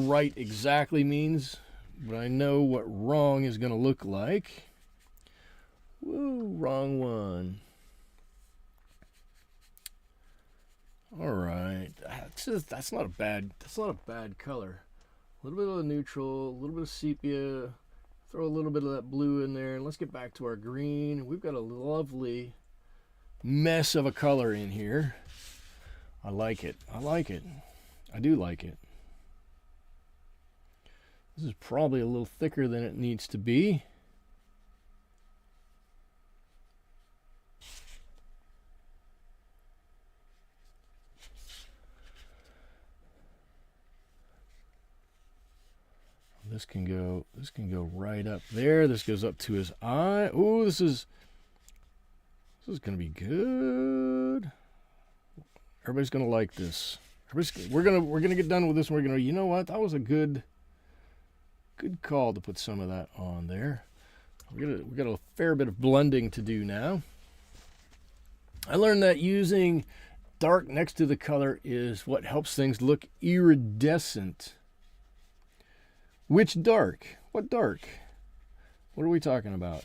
right exactly means, but I know what wrong is going to look like. Whoa, wrong one. All right, that's not a bad color. A little bit of neutral, a little bit of sepia. Throw a little bit of that blue in there, and let's get back to our green. We've got a lovely mess of a color in here. I like it. I do like it. This is probably a little thicker than it needs to be. This can go right up there. This goes up to his eye. Oh, this is gonna be good. Everybody's gonna like this. We're gonna get done with this, and we're gonna, you know what? That was a good call to put some of that on there. We got a fair bit of blending to do now. I learned that using dark next to the color is what helps things look iridescent. Which dark? What dark? What are we talking about?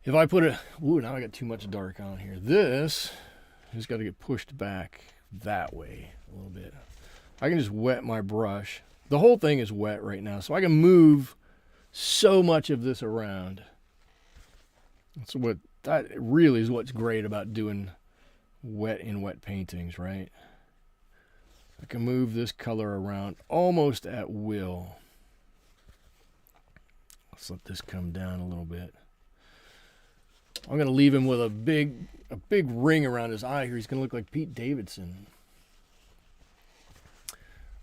If I put now I got too much dark on here. This has got to get pushed back that way a little bit. I can just wet my brush. The whole thing is wet right now, so I can move so much of this around. That really is what's great about doing wet paintings, right? I can move this color around almost at will. Let's let this come down a little bit. I'm going to leave him with a big ring around his eye here. He's going to look like Pete Davidson.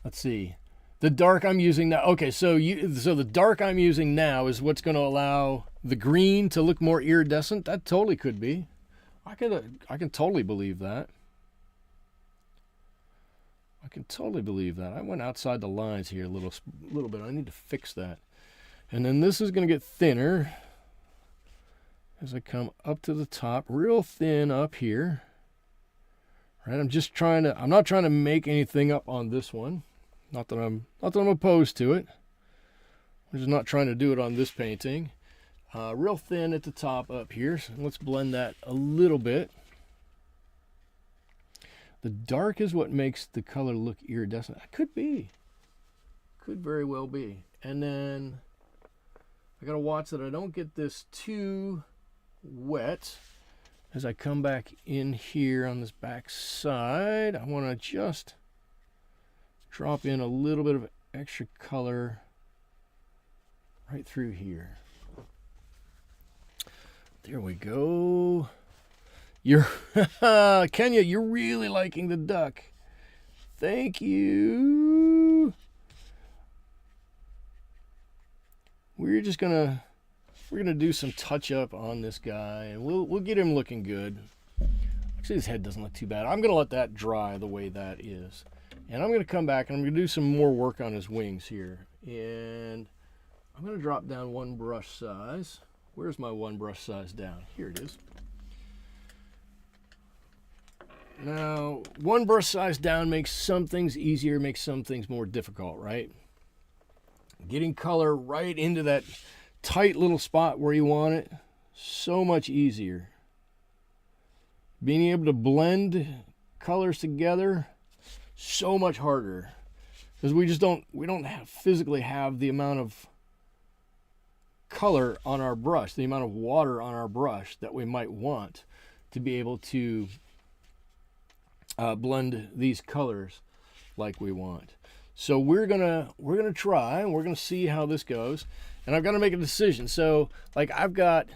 Let's see. The dark I'm using now. Okay, so the dark I'm using now is what's going to allow the green to look more iridescent. That totally could be. I can totally believe that. I can totally believe that. I went outside the lines here a little bit. I need to fix that. And then this is going to get thinner as I come up to the top, real thin up here. Right? I'm not trying to make anything up on this one. Not that I'm opposed to it. I'm just not trying to do it on this painting. Real thin at the top up here. So let's blend that a little bit. The dark is what makes the color look iridescent. It could be. Could very well be. And then I gotta watch that I don't get this too wet. As I come back in here on this back side, I want to just drop in a little bit of extra color right through here. There we go. You're Kenya, you're really liking the duck. Thank you. We're gonna do some touch up on this guy, and we'll get him looking good. Actually, his head doesn't look too bad. I'm gonna let that dry the way that is, and I'm gonna come back and I'm gonna do some more work on his wings here. And I'm gonna drop down one brush size. Where's my one brush size down? Here it is. Now, one brush size down makes some things easier, makes some things more difficult, right? Getting color right into that tight little spot where you want it, so much easier. Being able to blend colors together, so much harder. Because we don't physically have the amount of color on our brush, the amount of water on our brush that we might want to be able to blend these colors like we want. So we're gonna try, and we're gonna see how this goes, and I've got to make a decision. So like I've got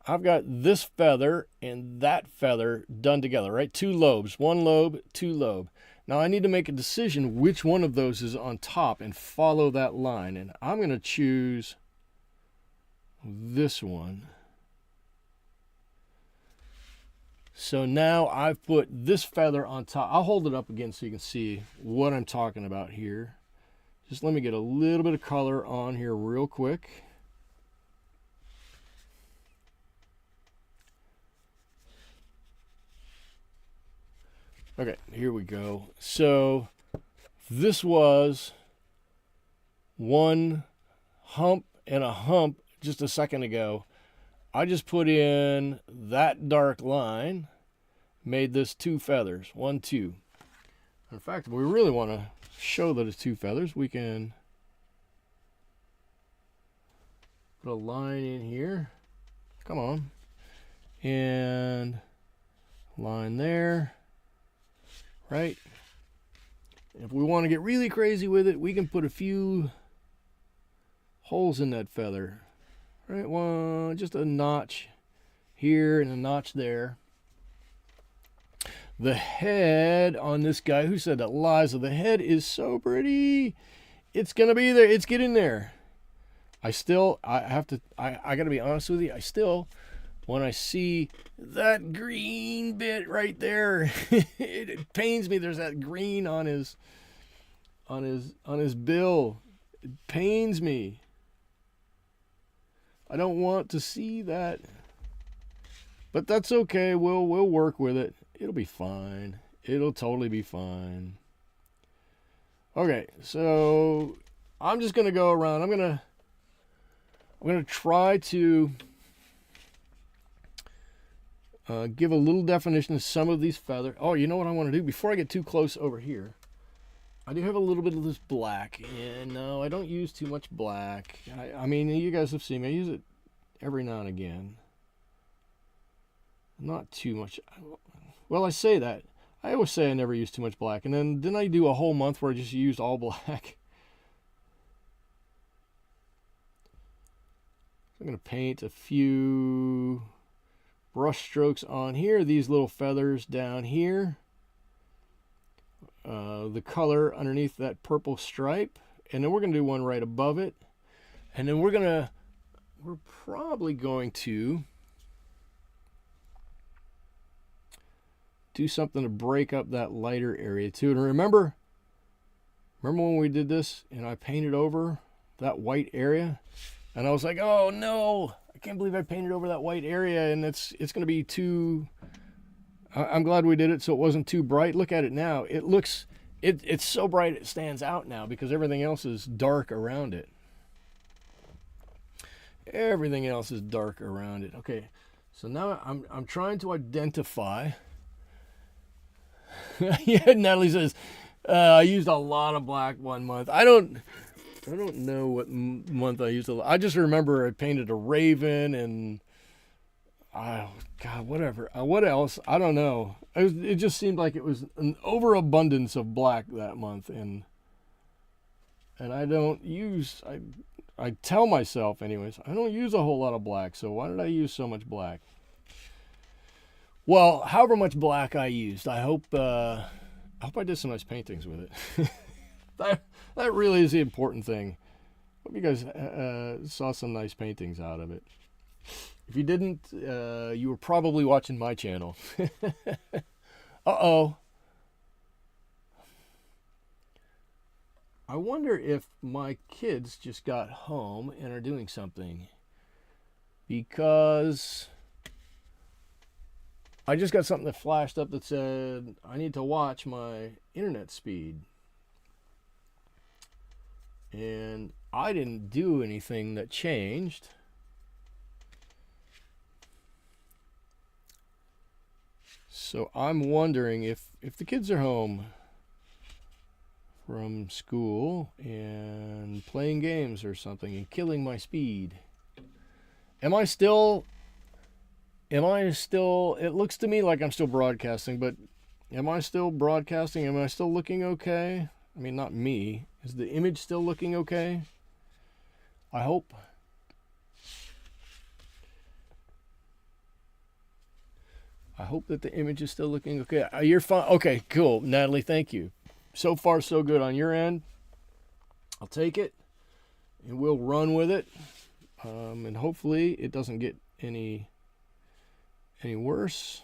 this feather and that feather done together, right? Two lobes, one lobe, two lobe. Now I need to make a decision which one of those is on top and follow that line, and I'm gonna choose this one. So now I've put this feather on top. I'll hold it up again so you can see what I'm talking about here. Just let me get a little bit of color on here real quick. Okay, here we go. So this was one hump and a hump just a second ago. I just put in that dark line, made this two feathers, 1, 2. In fact, if we really want to show that it's two feathers, we can put a line in here. Come on. And line there, right? If we want to get really crazy with it, we can put a few holes in that feather. Right, one, just a notch here and a notch there. The head on this guy, who said that? Liza. The head is so pretty. It's gonna be there. It's getting there. I gotta be honest with you. I still, when I see that green bit right there, it pains me. There's that green on his bill. It pains me. I don't want to see that, but that's okay. We'll work with it. It'll be fine. It'll totally be fine. Okay, so I'm just gonna go around. I'm gonna try to give a little definition to some of these feathers. Oh, you know what I want to do before I get too close over here? I do have a little bit of this black, and no, I don't use too much black. I mean, you guys have seen me. I use it every now and again. Not too much. Well, I say that. I always say I never use too much black, and then I do a whole month where I just used all black. I'm going to paint a few brush strokes on here, these little feathers down here. the color underneath that purple stripe, and then we're going to do one right above it, and then we're probably going to do something to break up that lighter area too. And remember when we did this and I painted over that white area, and I was like, oh no, I can't believe I painted over that white area, and it's going to be too... I'm glad we did it so it wasn't too bright. Look at it now. It looks, it's so bright it stands out now because everything else is dark around it. Everything else is dark around it. Okay, so now I'm trying to identify. Yeah, Natalie says, I used a lot of black one month. I don't know what month I used a lot. I just remember I painted a raven and... oh, God, whatever. What else? I don't know. It just seemed like it was an overabundance of black that month. And I don't use... I tell myself, anyways, I don't use a whole lot of black. So why did I use so much black? Well, however much black I used, I hope I did some nice paintings with it. That really is the important thing. Hope you guys saw some nice paintings out of it. If you didn't, you were probably watching my channel. Uh-oh. I wonder if my kids just got home and are doing something. Because I just got something that flashed up that said I need to watch my internet speed. And I didn't do anything that changed. So I'm wondering if the kids are home from school and playing games or something and killing my speed. It looks to me like I'm still broadcasting, but am I still broadcasting? Am I still looking okay? I mean, not me. Is the image still looking okay? I hope. I hope that the image is still looking okay. You're fine. Okay, cool. Natalie, thank you. So far, so good on your end. I'll take it, and we'll run with it. And hopefully it doesn't get any worse.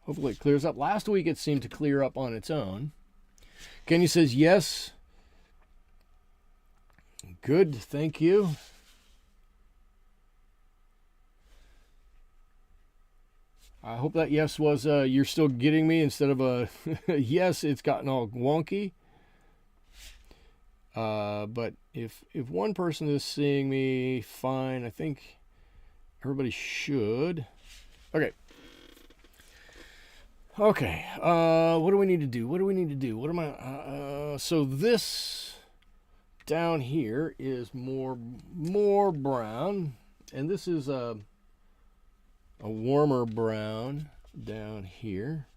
Hopefully it clears up. Last week it seemed to clear up on its own. Kenny says yes. Good, thank you. I hope that yes was you're still getting me instead of a yes, it's gotten all wonky. But if one person is seeing me fine, I think everybody should. Okay. Okay. What do we need to do? What am I? So this down here is more brown, and this is a warmer brown down here,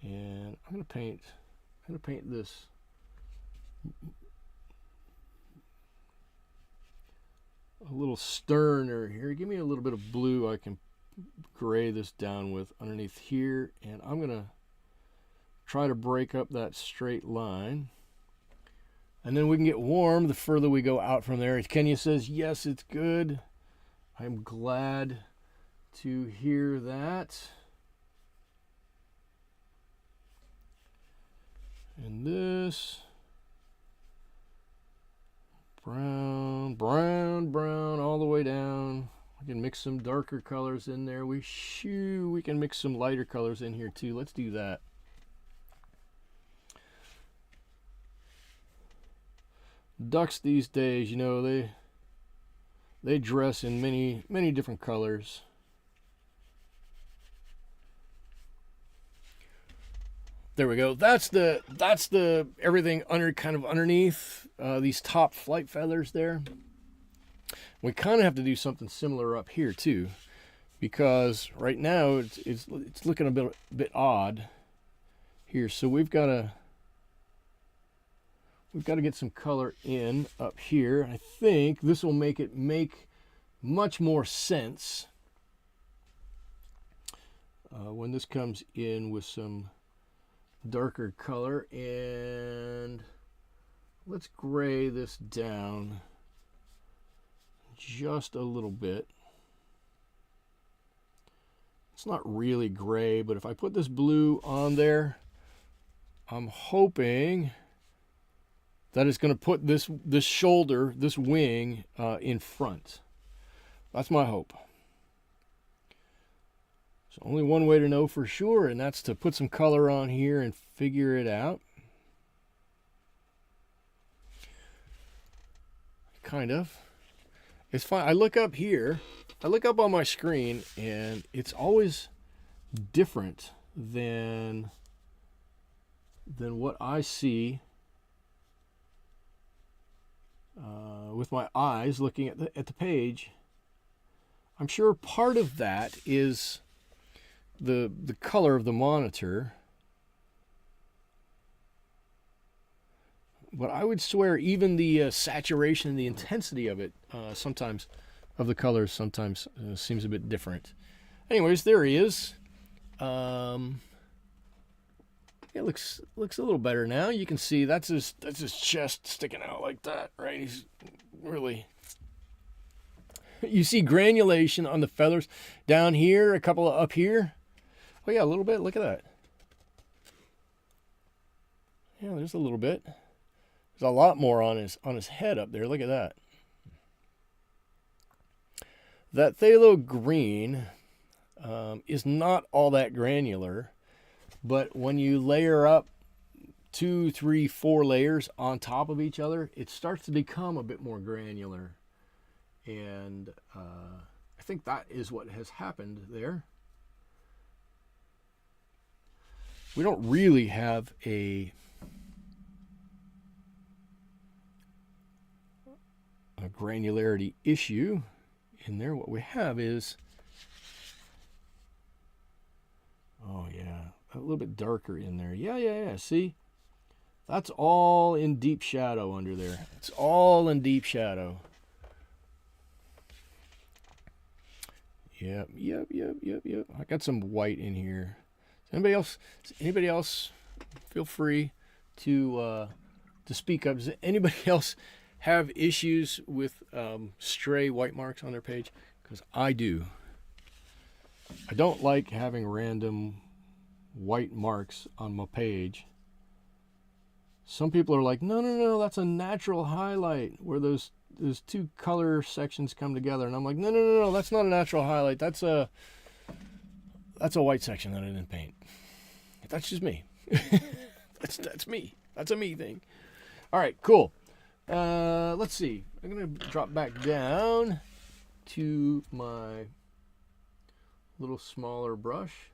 and I'm gonna paint this a little sterner here. Give me a little bit of blue I can gray this down with underneath here, and I'm gonna try to break up that straight line, and then we can get warm the further we go out from there. Kenya says yes, it's good. I'm glad to hear that. And this brown all the way down. We can mix some darker colors in there. We can mix some lighter colors in here too. Let's do that. Ducks these days, you know, they dress in many different colors. There we go. That's the everything kind of underneath these top flight feathers there. We kind of have to do something similar up here too, because right now it's looking a bit odd here. So we've got to get some color in up here. I think this will make it make much more sense when this comes in with some darker color, and let's gray this down just a little bit. It's not really gray, but if I put this blue on there, I'm hoping that it's going to put this shoulder, this wing, in front. That's my hope. There's only one way to know for sure, and that's to put some color on here and figure it out. Kind of. It's fine. I look up here. I look up on my screen, and it's always different than what I see with my eyes looking at the page. I'm sure part of that is the color of the monitor, but I would swear even the saturation and the intensity of it sometimes of the colors sometimes seems a bit different. Anyways, there he is. It looks a little better now. You can see that's his chest sticking out like that, right? He's really. You see granulation on the feathers down here, a couple up here. Oh yeah, a little bit. Look at that. Yeah, there's a little bit. There's a lot more on his head up there. Look at that. That Phthalo Green is not all that granular, but when you layer up 2, 3, 4 layers on top of each other, it starts to become a bit more granular. And I think that is what has happened there. We don't really have a granularity issue in there. What we have is, oh yeah, a little bit darker in there. Yeah. See? That's all in deep shadow under there. It's all in deep shadow. Yep. I got some white in here. Anybody else feel free to speak up. Does anybody else have issues with stray white marks on their page? Because I do. I don't like having random white marks on my page. Some people are like, no, that's a natural highlight where those two color sections come together. And I'm like, no, that's not a natural highlight. That's a white section that I didn't paint. That's just me. that's me. That's a me thing. All right, cool. Let's see. I'm going to drop back down to my little smaller brush.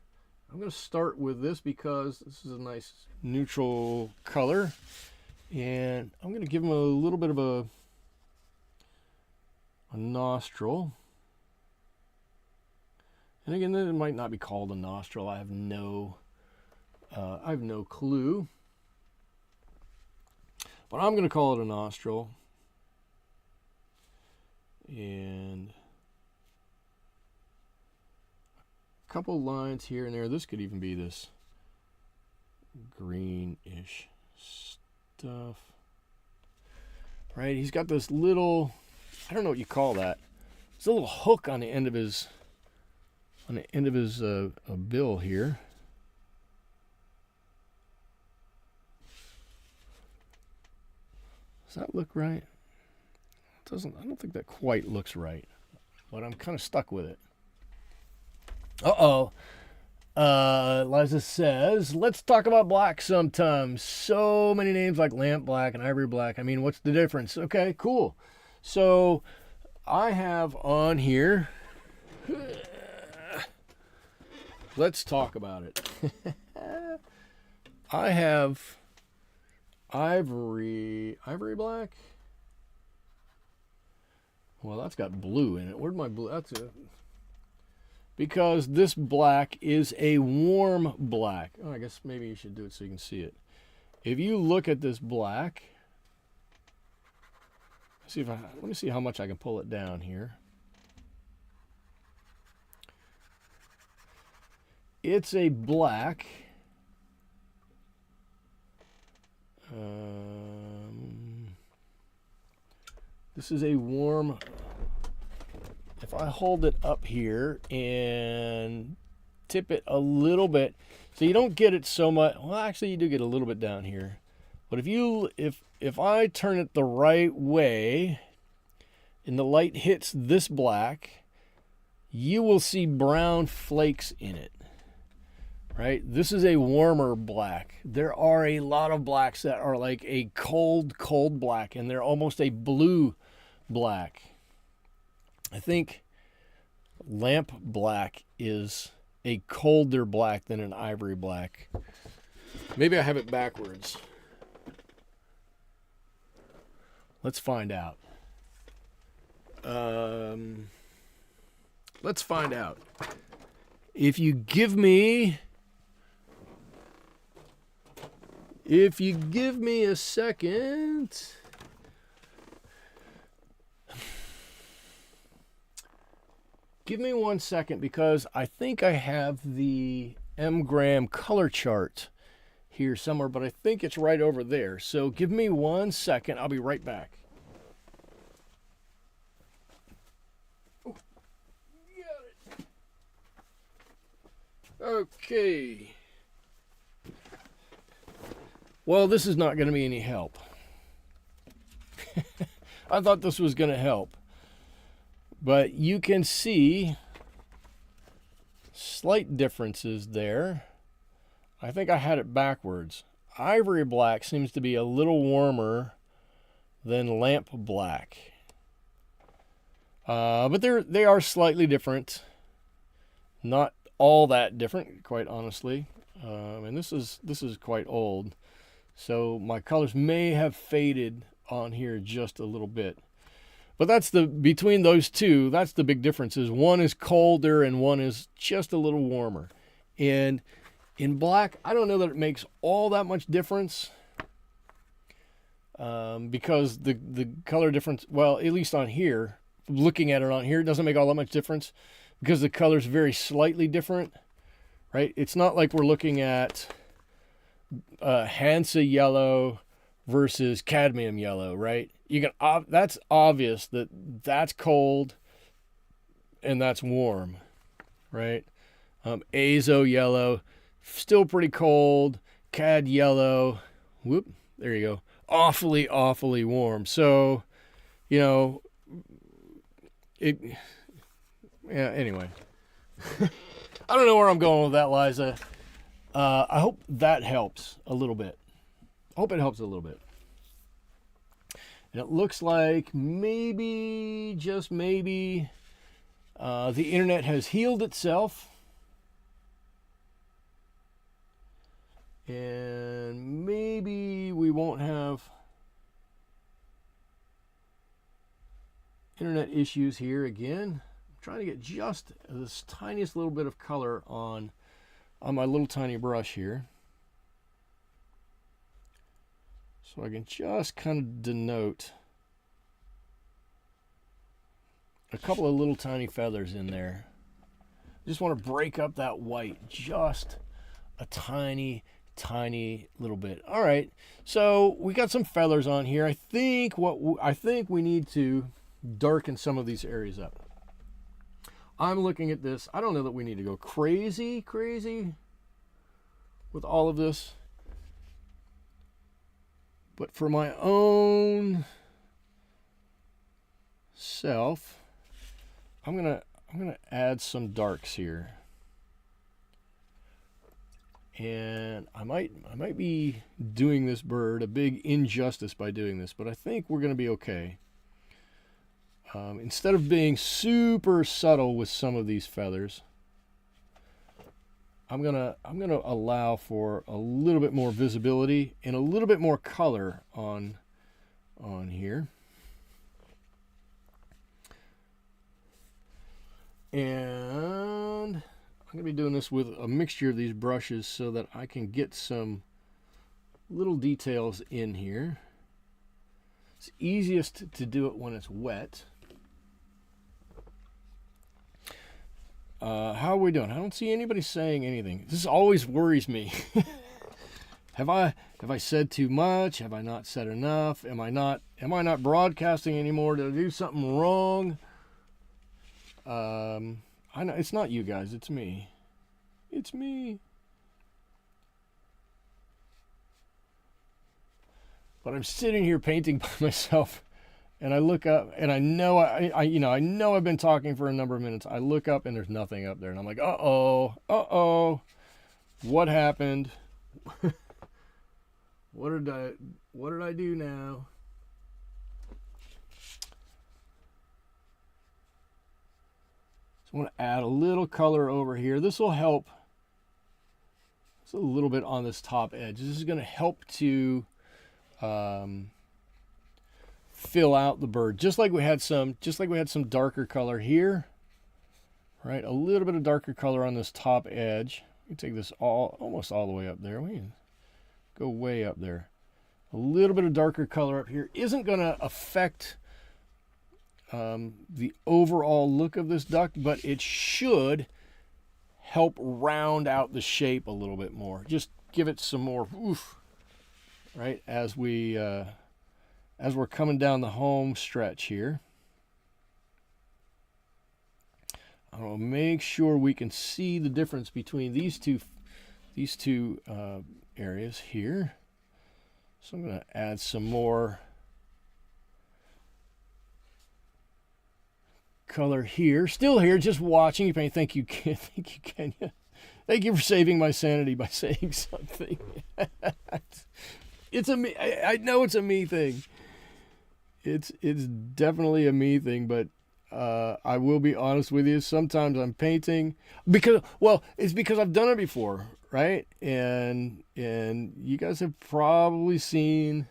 I'm going to start with this because this is a nice neutral color. And I'm going to give him a little bit of a nostril. And again, it might not be called a nostril. I have no clue. But I'm going to call it a nostril. And a couple lines here and there. This could even be this greenish stuff. Right? He's got this little, I don't know what you call that. It's a little hook on the end of his bill here. Does that look right? It doesn't. I don't think that quite looks right, but I'm kind of stuck with it. Liza says, let's talk about black sometimes. So many names like lamp black and ivory black. I mean, what's the difference? Okay, cool. So I have on here, let's talk about it. I have ivory black. Well, that's got blue in it. Where'd my blue? That's it. Because this black is a warm black. Oh, I guess maybe you should do it so you can see it. If you look at this black, let me see how much I can pull it down here. It's a black This is a warm. If I hold it up here and tip it a little bit, so you don't get it so much. Well, actually, you do get a little bit down here. But if I turn it the right way, and the light hits this black, you will see brown flakes in it. Right? This is a warmer black. There are a lot of blacks that are like a cold, cold black, and they're almost a blue black. I think lamp black is a colder black than an ivory black. Maybe I have it backwards. Let's find out. Let's find out. If you give me a second. Give me 1 second, because I think I have the M-gram color chart here somewhere, but I think it's right over there. So give me 1 second. I'll be right back. Oh, got it. Okay. Well, this is not going to be any help. I thought this was going to help. But you can see slight differences there. I think I had it backwards. Ivory black seems to be a little warmer than lamp black. But they are slightly different. Not all that different, quite honestly. And this is quite old. So my colors may have faded on here just a little bit. But that's between those two, that's the big difference. Is one is colder and one is just a little warmer. And in black, I don't know that it makes all that much difference. Because the color difference, well, at least on here, looking at it on here, it doesn't make all that much difference. Because the color's very slightly different, right? It's not like we're looking at Hansa Yellow versus cadmium yellow, right? You can that's obvious that that's cold and that's warm, right? Azo Yellow, still pretty cold. Cad Yellow, whoop, there you go. Awfully, awfully warm. So, you know, yeah, anyway. I don't know where I'm going with that, Liza. I hope that helps a little bit. I hope it helps a little bit. And it looks like maybe, just maybe, the internet has healed itself. And maybe we won't have internet issues here again. I'm trying to get just this tiniest little bit of color on my little tiny brush here. So I can just kind of denote a couple of little tiny feathers in there. Just want to break up that white just a tiny, tiny little bit. All right, so we got some feathers on here. I think we need to darken some of these areas up. I'm looking at this. I don't know that we need to go crazy with all of this. But for my own self, I'm gonna add some darks here. And I might be doing this bird a big injustice by doing this, but I think we're gonna be okay. Instead of being super subtle with some of these feathers, I'm gonna allow for a little bit more visibility and a little bit more color on here. And I'm gonna be doing this with a mixture of these brushes so that I can get some little details in here. It's easiest to do it when it's wet. How are we doing? I don't see anybody saying anything. This always worries me. Have I said too much? Have I not said enough? Am I not broadcasting anymore? Did I do something wrong? I know it's not you guys, it's me. It's me. But I'm sitting here painting by myself, and I look up, and I know I know I've been talking for a number of minutes. I look up, and there's nothing up there, and I'm like, uh-oh, what happened? What did I do now? So I want to add a little color over here. This will help. It's a little bit on this top edge. This is going to help to fill out the bird, just like we had some darker color here, right? A little bit of darker color on this top edge. We can take this almost all the way up there. We can go way up there. A little bit of darker color up here isn't going to affect the overall look of this duck, but it should help round out the shape a little bit more. Just give it some more oof, right, as we're coming down the home stretch here. I'm going to make sure we can see the difference between these two areas here. So I'm going to add some more color here. Still here, just watching you paint. Thank you, Kenya. Thank you for saving my sanity by saying something. It's a me. I know it's a me thing. It's definitely a me thing, but I will be honest with you. Sometimes I'm painting it's because I've done it before, right? And you guys have probably seen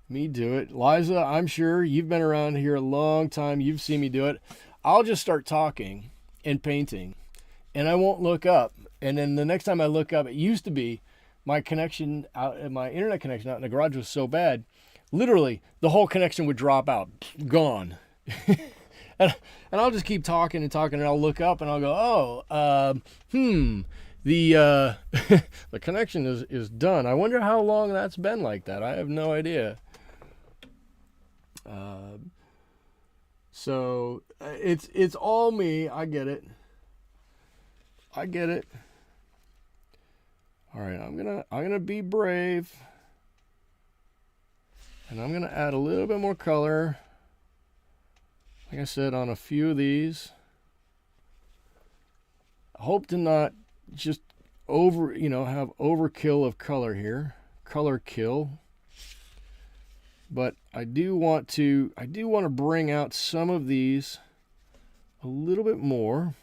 me do it. Liza, I'm sure you've been around here a long time. You've seen me do it. I'll just start talking and painting, and I won't look up. And then the next time I look up, it used to be my internet connection out in the garage was so bad, literally the whole connection would drop out, gone. and I'll just keep talking, and I'll look up and I'll go, the the connection is done. I wonder how long that's been like that. I have no idea. So it's all me. I get it. All right, I'm gonna be brave, and I'm gonna add a little bit more color. Like I said, on a few of these. I hope to not just have overkill of color here, color kill. But I do want to bring out some of these a little bit more.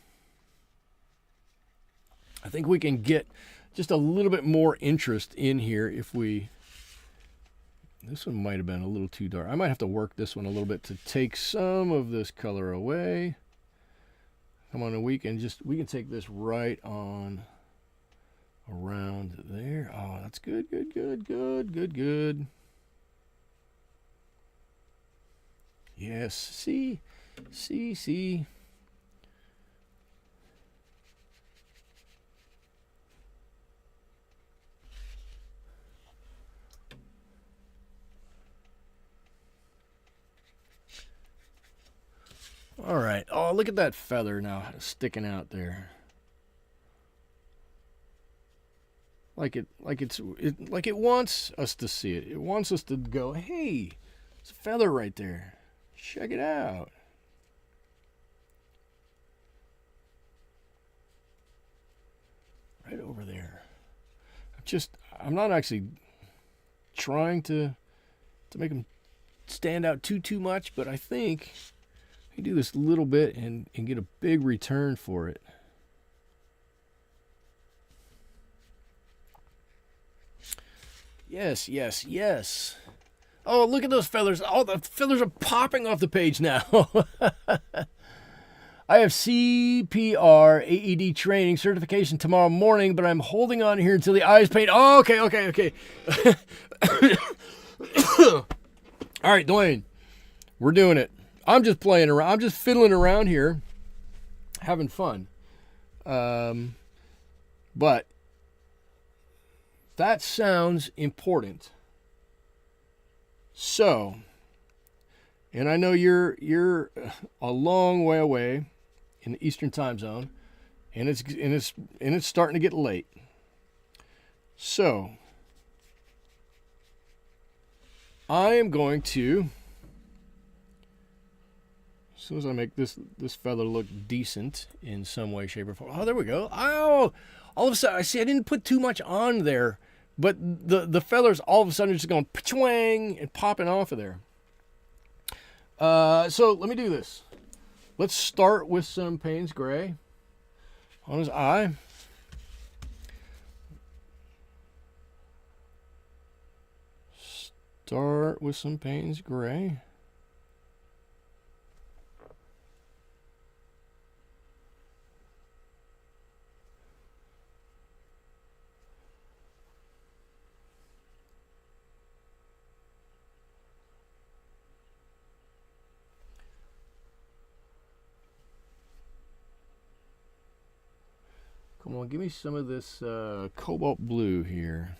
I think we can get just a little bit more interest in here if we. This one might have been a little too dark. I might have to work this one a little bit to take some of this color away. Come on, we can take this right on around there. Oh, that's good. Yes, see. All right. Oh, look at that feather now sticking out there. Like it wants us to see it. It wants us to go, hey, it's a feather right there. Check it out. Right over there. I'm not actually trying to make them stand out too much, but I think you do this little bit and get a big return for it. Yes. Oh, look at those feathers. Oh, the feathers are popping off the page now. I have CPR AED training certification tomorrow morning, but I'm holding on here until the eyes paint. Oh, okay. All right, Dwayne, we're doing it. I'm just playing around. I'm just fiddling around here, having fun. But that sounds important. So, and I know you're a long way away in the Eastern time zone, and it's starting to get late. So, I am going to, as soon as I make this feather look decent in some way, shape, or form. Oh, there we go. Oh, all of a sudden, I see I didn't put too much on there, but the feathers all of a sudden are just going pa-chwang and popping off of there. So let me do this. Let's start with some Paynes Gray on his eye. Start with some Paynes Gray. Come on, give me some of this Cobalt Blue here.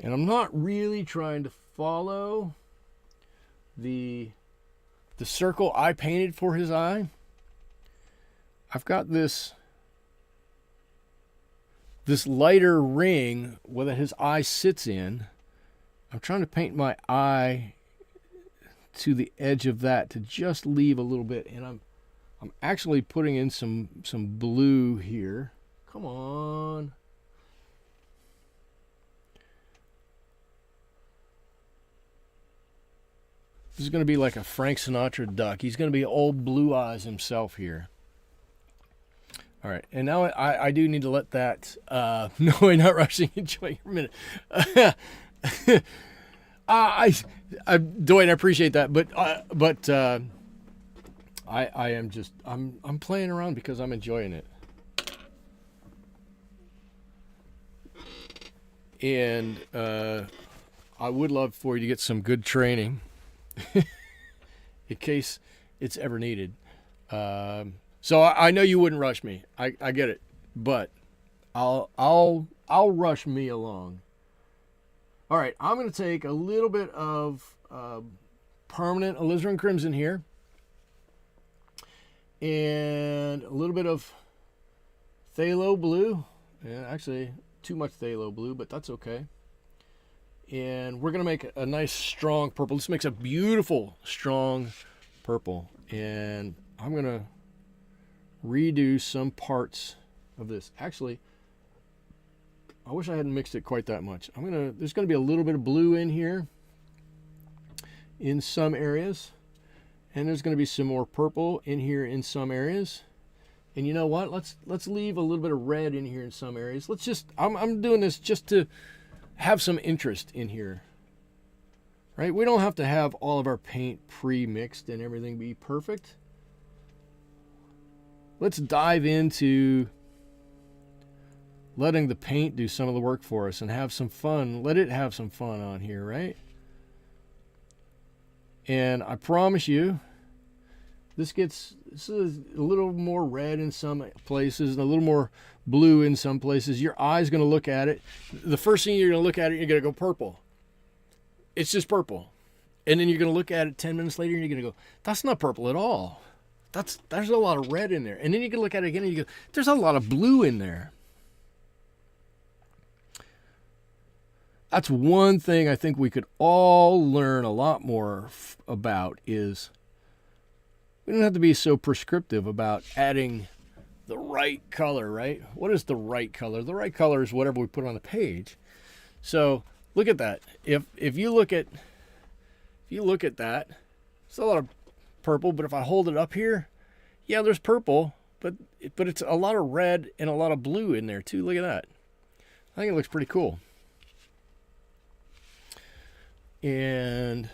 And I'm not really trying to follow the circle I painted for his eye. I've got this lighter ring that his eye sits in. I'm trying to paint my eye to the edge of that to just leave a little bit, and I'm actually putting in some blue here. Come on. This is going to be like a Frank Sinatra duck. He's going to be old Blue Eyes himself here. All right, and now I do need to let that, no, I'm not rushing, enjoy your minute. Dwayne, I appreciate that, but I am just, I'm playing around because I'm enjoying it. And I would love for you to get some good training in case it's ever needed. So I know you wouldn't rush me. I get it, but I'll rush me along. All right, I'm going to take a little bit of permanent alizarin crimson here, and a little bit of phthalo blue. Yeah, actually, too much phthalo blue, but that's okay. And we're going to make a nice strong purple. This makes a beautiful strong purple. And I'm going to redo some parts of this. Actually, I wish I hadn't mixed it quite that much. There's going to be a little bit of blue in here in some areas. And there's going to be some more purple in here in some areas. And you know what? Let's leave a little bit of red in here in some areas. I'm doing this just to have some interest in here, right? We don't have to have all of our paint pre-mixed and everything be perfect. Let's dive into letting the paint do some of the work for us and have some fun. Let it have some fun on here, right? And I promise you, this is a little more red in some places and a little more blue in some places. Your eye's going to look at it. The first thing you're going to look at it, you're going to go purple. It's just purple. And then you're going to look at it 10 minutes later and you're going to go, that's not purple at all. There's a lot of red in there. And then you can look at it again and you go, there's a lot of blue in there. That's one thing I think we could all learn a lot more about is we don't have to be so prescriptive about adding the right color, right? What is the right color? The right color is whatever we put on the page. So look at that. If you look at that, it's a lot of purple, but if I hold it up here, yeah, there's purple, but it's a lot of red and a lot of blue in there too. Look at that. I think it looks pretty cool. And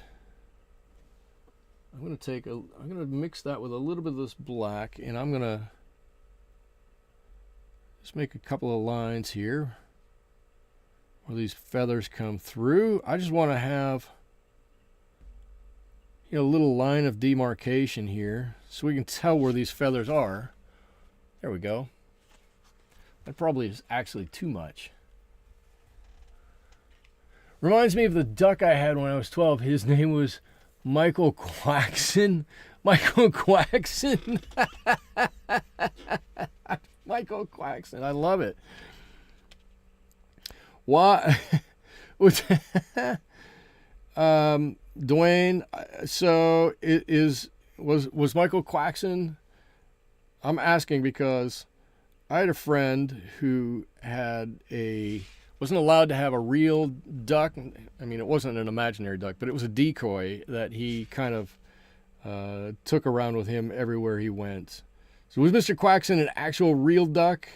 I'm going to mix that with a little bit of this black, and I'm going to just make a couple of lines here where these feathers come through. I just want to have, little line of demarcation here so we can tell where these feathers are. There we go. That probably is actually too much. Reminds me of the duck I had when I was 12. His name was Michael Quaxon. Michael Quaxon. Michael Quaxon. I love it. Why? Dwayne, so was Michael Quaxon? I'm asking because I had a friend who wasn't allowed to have a real duck. I mean, it wasn't an imaginary duck, but it was a decoy that he kind of took around with him everywhere he went. So was Mr. Quaxon an actual real duck?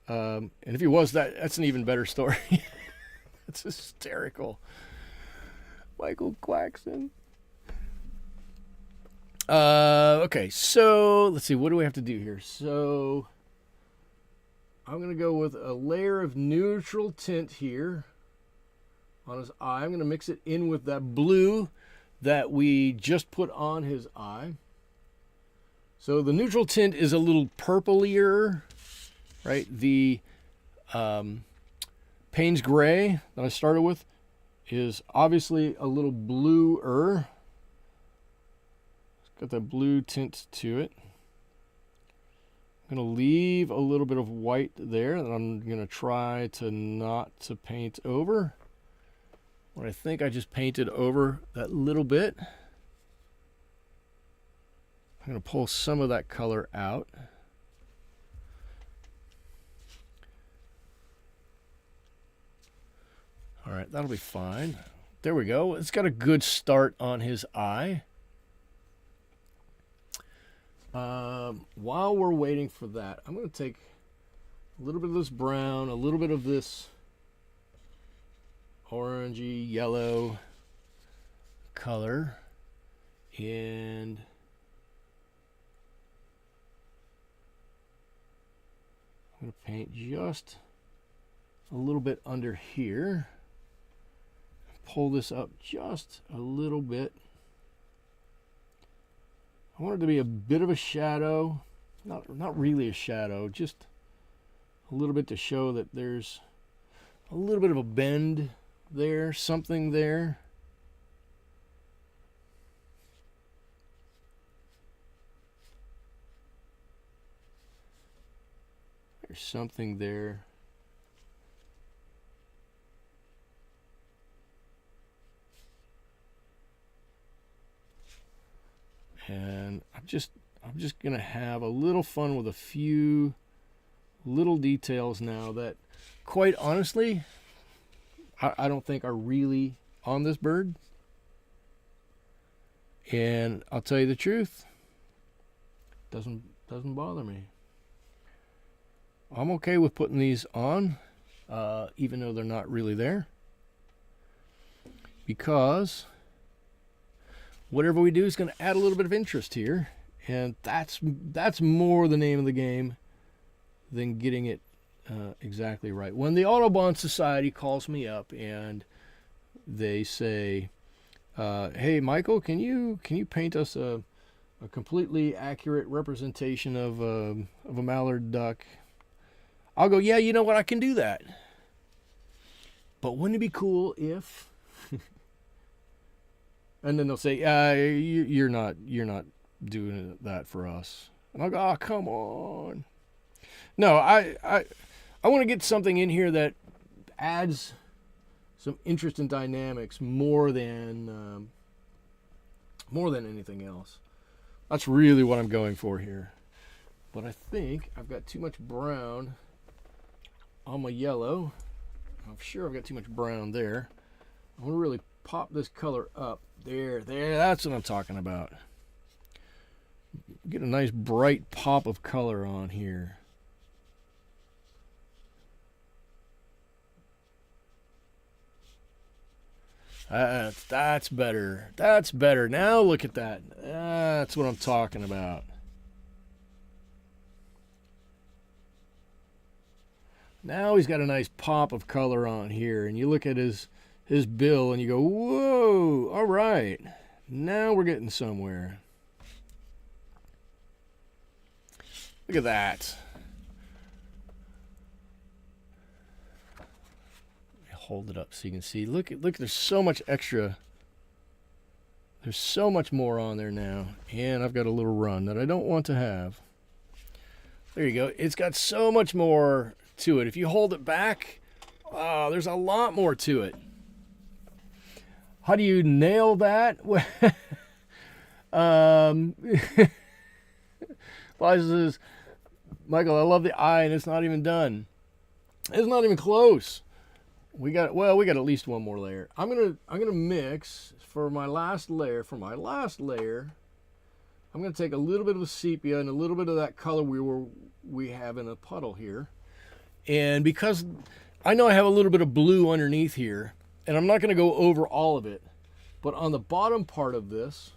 And if he was, that's an even better story. That's hysterical. Michael Quaxon. Okay, so let's see. What do we have to do here? So I'm going to go with a layer of neutral tint here on his eye. I'm going to mix it in with that blue that we just put on his eye. So the neutral tint is a little purplier, right? The Paynes Gray that I started with is obviously a little bluer. It's got that blue tint to it. I'm going to leave a little bit of white there that I'm going to try to not to paint over. What I think I just painted over that little bit. I'm going to pull some of that color out. All right, that'll be fine. There we go. It's got a good start on his eye. While we're waiting for that, I'm going to take a little bit of this brown, a little bit of this orangey yellow color, and I'm going to paint just a little bit under here. Pull this up just a little bit. I want it to be a bit of a shadow, not really a shadow, just a little bit to show that there's a little bit of a bend there, something there. There's something there. And I'm just gonna have a little fun with a few little details now that, quite honestly, I don't think are really on this bird. And I'll tell you the truth, doesn't bother me. I'm okay with putting these on, even though they're not really there, because whatever we do is going to add a little bit of interest here, and that's more the name of the game than getting it exactly right. When the Audubon Society calls me up and they say, "Hey, Michael, can you paint us a completely accurate representation of a mallard duck?" I'll go, "Yeah, you know what? I can do that. But wouldn't it be cool if?" And then they'll say, "You're not doing that for us." And I'll go, "Oh, come on." No, I want to get something in here that adds some interest and dynamics more than anything else. That's really what I'm going for here. But I think I've got too much brown on my yellow. I'm sure I've got too much brown there. I want to really pop this color up. There, that's what I'm talking about. Get a nice bright pop of color on here. That's better. That's better. Now look at that. That's what I'm talking about. Now he's got a nice pop of color on here, and you look at his his bill, and you go, whoa, all right. Now we're getting somewhere. Look at that. Hold it up so you can see. Look, there's so much extra. There's so much more on there now. And I've got a little run that I don't want to have. There you go. It's got so much more to it. If you hold it back, oh, there's a lot more to it. How do you nail that? Liza says, Michael, I love the eye, and it's not even done. It's not even close. We got at least one more layer. I'm gonna mix for my last layer. I'm gonna take a little bit of a sepia and a little bit of that color we have in a puddle here. And because I know I have a little bit of blue underneath here, and I'm not gonna go over all of it, but on the bottom part of this,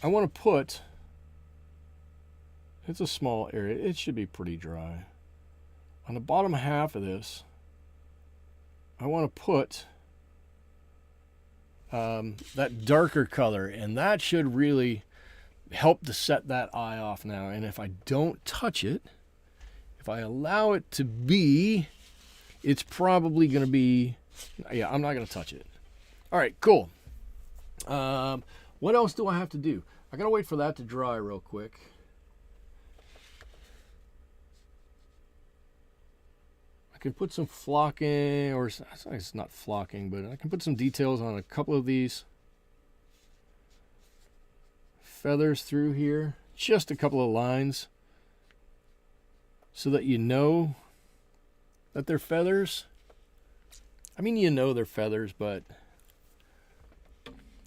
I want to put. It's a small area. It should be pretty dry. On the bottom half of this, I want to put that darker color, and that should really help to set that eye off now. And if I don't touch it, if I allow it to be, it's probably going to be, yeah, I'm not going to touch it. All right, cool. What else do I have to do? I got to wait for that to dry real quick. I can put some flocking, or it's not flocking, but I can put some details on a couple of these feathers through here. Just a couple of lines so that you know that they're feathers. I mean, you know they're feathers, but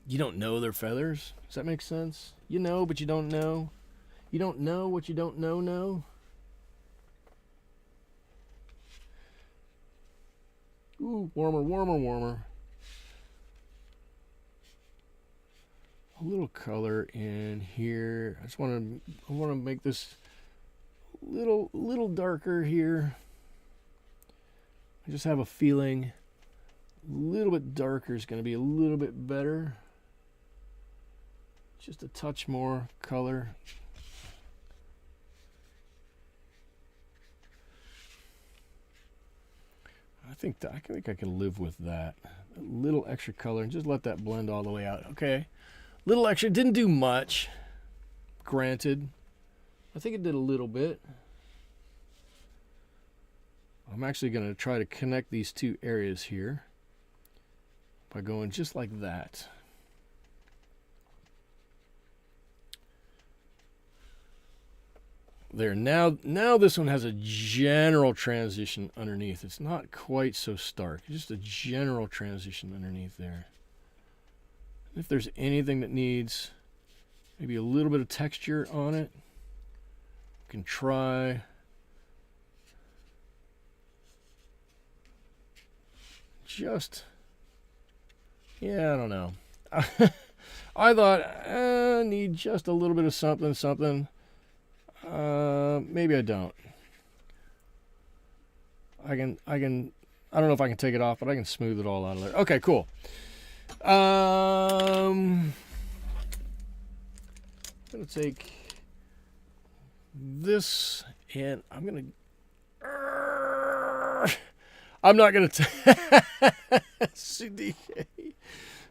you don't know they're feathers. Does that make sense? You know, but you don't know. You don't know what you don't know. Ooh, warmer. A little color in here. I want to make this little darker here. I just have a feeling a little bit darker is going to be a little bit better. Just a touch more color. I think I can live with that. A little extra color and just let that blend all the way out. Okay. Little extra. Didn't do much. Granted. I think it did a little bit. I'm actually going to try to connect these two areas here by going just like that. There, now this one has a general transition underneath. It's not quite so stark. Just a general transition underneath there. If there's anything that needs maybe a little bit of texture on it, you can try. Just, yeah, I don't know. I thought, I need just a little bit of something. Maybe I don't. I don't know if I can take it off, but I can smooth it all out of there. Okay, cool. I'm going to take this and I'm not going to CDK,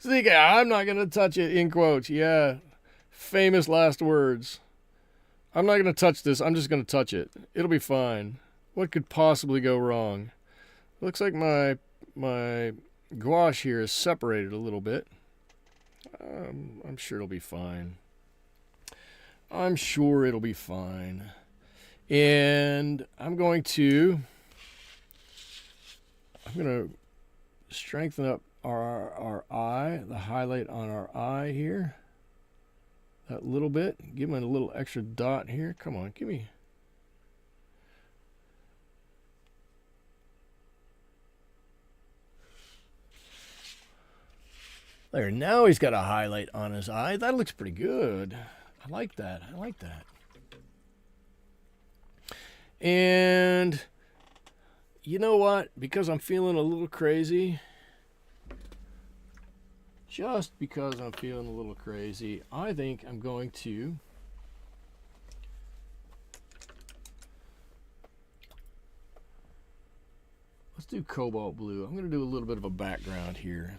I'm not going to touch it, in quotes. Yeah. Famous last words. I'm not going to touch this. I'm just going to touch it. It'll be fine. What could possibly go wrong? Looks like my gouache here is separated a little bit. I'm sure it'll be fine. I'm sure it'll be fine. And I'm going to strengthen up our eye, the highlight on our eye here. That little bit. Give him a little extra dot here. Come on, give me. There, now he's got a highlight on his eye. That looks pretty good. I like that. And you know what? Because I'm feeling a little crazy, just because I'm feeling a little crazy, I think I'm going to let's do Cobalt Blue. I'm going to do a little bit of a background here.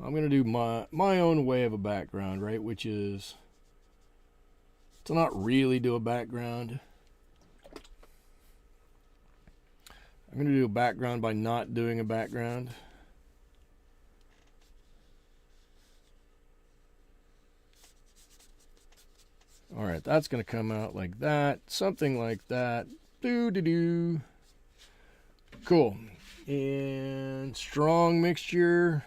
I'm going to do my own way of a background, right? Which is to not really do a background. I'm going to do a background by not doing a background. All right, that's going to come out like that. Something like that. Doo-doo-doo. Cool. And strong mixture.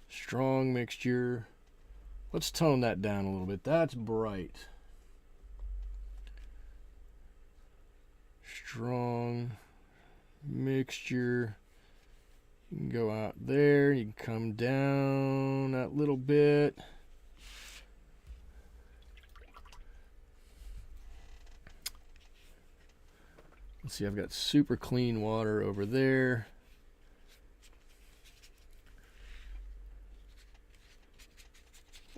Strong mixture. Let's tone that down a little bit. That's bright. Strong mixture. You can go out there. You can come down that little bit. Let's see, I've got super clean water over there.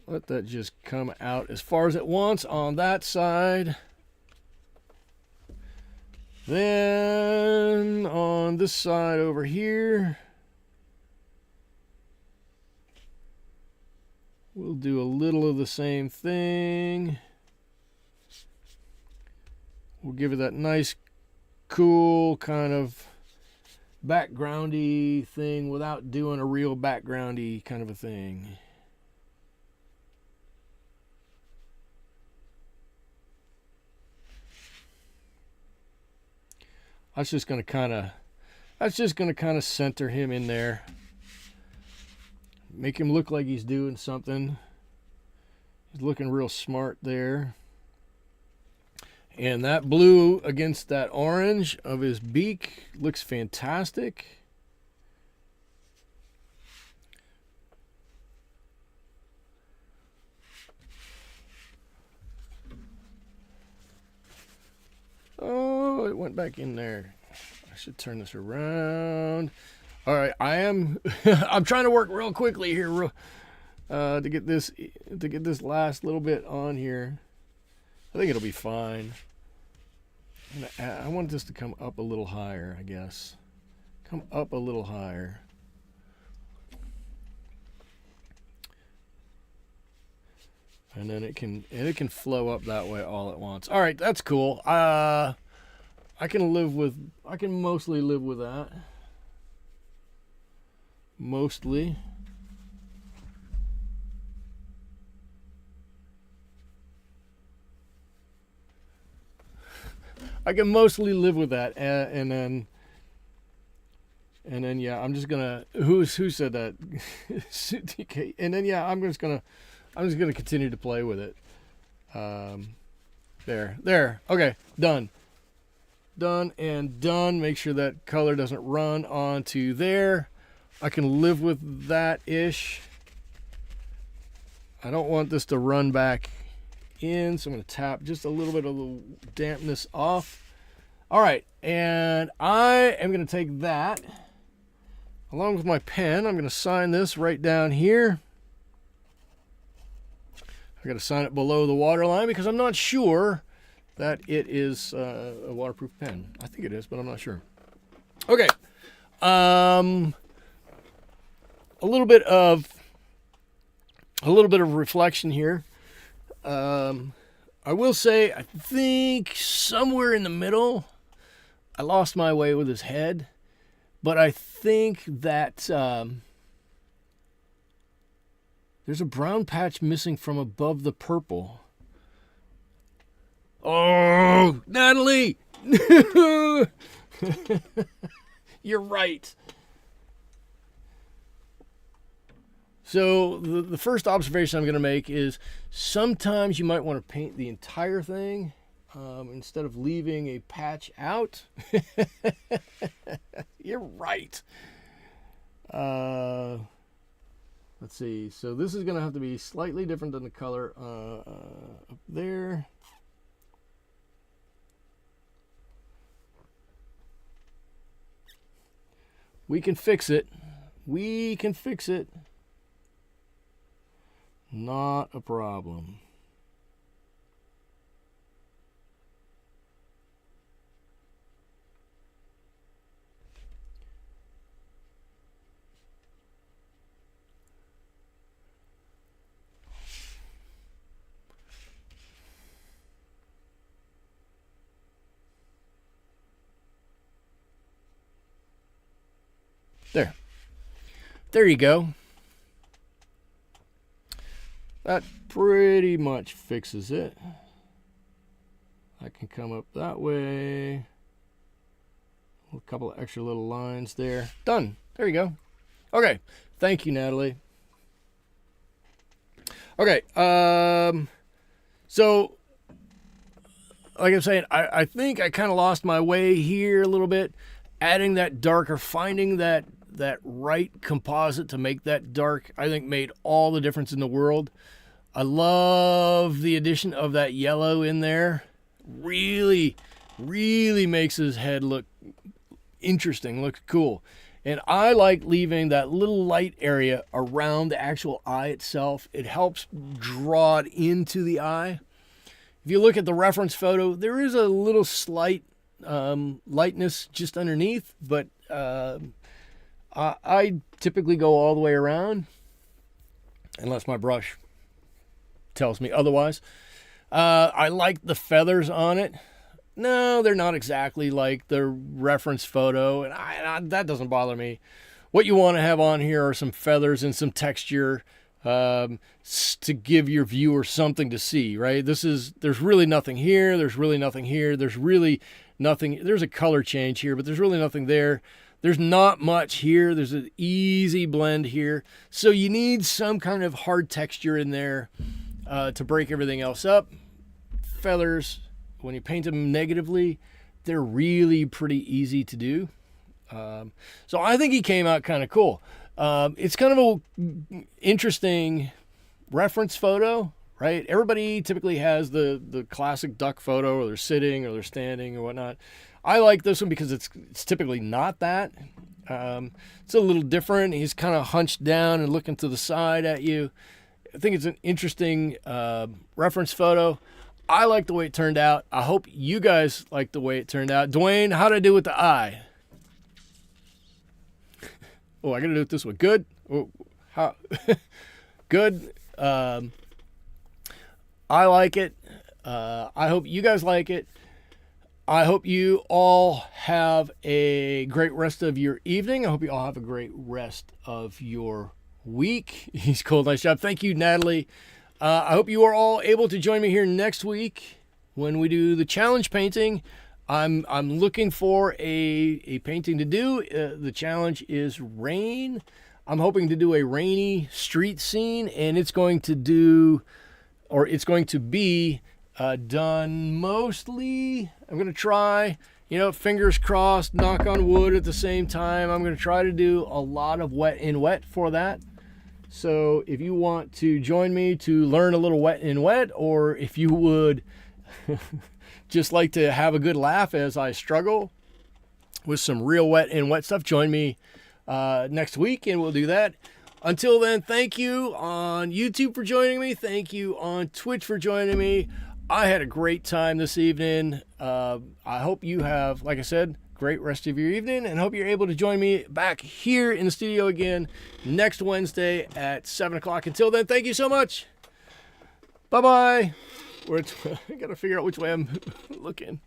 Let that just come out as far as it wants on that side. Then on this side over here, we'll do a little of the same thing. We'll give it that nice, cool kind of backgroundy thing without doing a real backgroundy kind of a thing. That's just going to kind of center him in there. Make him look like he's doing something. He's looking real smart there. And that blue against that orange of his beak looks fantastic. Oh, it went back in there. I should turn this around. All right, I'm trying to work real quickly here, to get this last little bit on here. I think it'll be fine. I want this to come up a little higher, I guess. Come up a little higher. And then it can flow up that way all at once. All right, that's cool. I can mostly live with that. Mostly. I can mostly live with that, and then yeah, I'm just gonna who said that? And then yeah, I'm just gonna continue to play with it. There. Okay, done. And done. Make sure that color doesn't run onto there. I can live with that ish. I don't want this to run back in, so I'm going to tap just a little bit of the dampness off. All right, and I am going to take that along with my pen. I'm going to sign this right down here. I got to sign it below the waterline because I'm not sure that it is a waterproof pen. I think it is, but I'm not sure. Okay, a little bit of reflection here. I will say, I think somewhere in the middle, I lost my way with his head, but I think that there's a brown patch missing from above the purple. Oh, Natalie! You're right. So the first observation I'm going to make is sometimes you might want to paint the entire thing instead of leaving a patch out. You're right. Let's see. So this is going to have to be slightly different than the color up there. We can fix it. We can fix it. Not a problem. There. There you go. That pretty much fixes it. I can come up that way. A couple of extra little lines there. Done. There you go. Okay. Thank you, Natalie. Okay. So, like I'm saying, I think I kind of lost my way here a little bit. Adding that darker, finding that right composite to make that dark, I think made all the difference in the world. I love the addition of that yellow in there. Really, really makes his head look interesting, look cool. And I like leaving that little light area around the actual eye itself. It helps draw it into the eye. If you look at the reference photo, there is a little slight lightness just underneath, but I typically go all the way around unless my brush tells me otherwise. I like the feathers on it. No, they're not exactly like the reference photo, and that doesn't bother me. What you want to have on here are some feathers and some texture to give your viewer something to see, right? There's really nothing here. There's really nothing here. There's really nothing. There's a color change here, but there's really nothing there. There's not much here. There's an easy blend here. So you need some kind of hard texture in there to break everything else up. Feathers, when you paint them negatively, they're really pretty easy to do. So I think he came out kind of cool. It's kind of a interesting reference photo, right? Everybody typically has the classic duck photo, or they're sitting or they're standing or whatnot. I like this one because it's typically not that. It's a little different. He's kind of hunched down and looking to the side at you. I think it's an interesting reference photo. I like the way it turned out. I hope you guys like the way it turned out. Dwayne, how'd I do with the eye? Oh, I gotta do it this way. Good. Oh, how? Good. I like it. I hope you guys like it. I hope you all have a great rest of your evening. I hope you all have a great rest of your week. He's cool. Nice job. Thank you, Natalie. I hope you are all able to join me here next week when we do the challenge painting. I'm looking for a painting to do. The challenge is rain. I'm hoping to do a rainy street scene, and it's going to be done mostly. I'm going to try, fingers crossed, knock on wood at the same time. I'm going to try to do a lot of wet in wet for that. So if you want to join me to learn a little wet in wet, or if you would just like to have a good laugh as I struggle with some real wet in wet stuff, join me next week and we'll do that. Until then, thank you on YouTube for joining me. Thank you on Twitch for joining me. I had a great time this evening. I hope you have, like I said, great rest of your evening, and hope you're able to join me back here in the studio again next Wednesday at 7 o'clock. Until then, thank you so much. Bye-bye. I got to figure out which way I'm looking.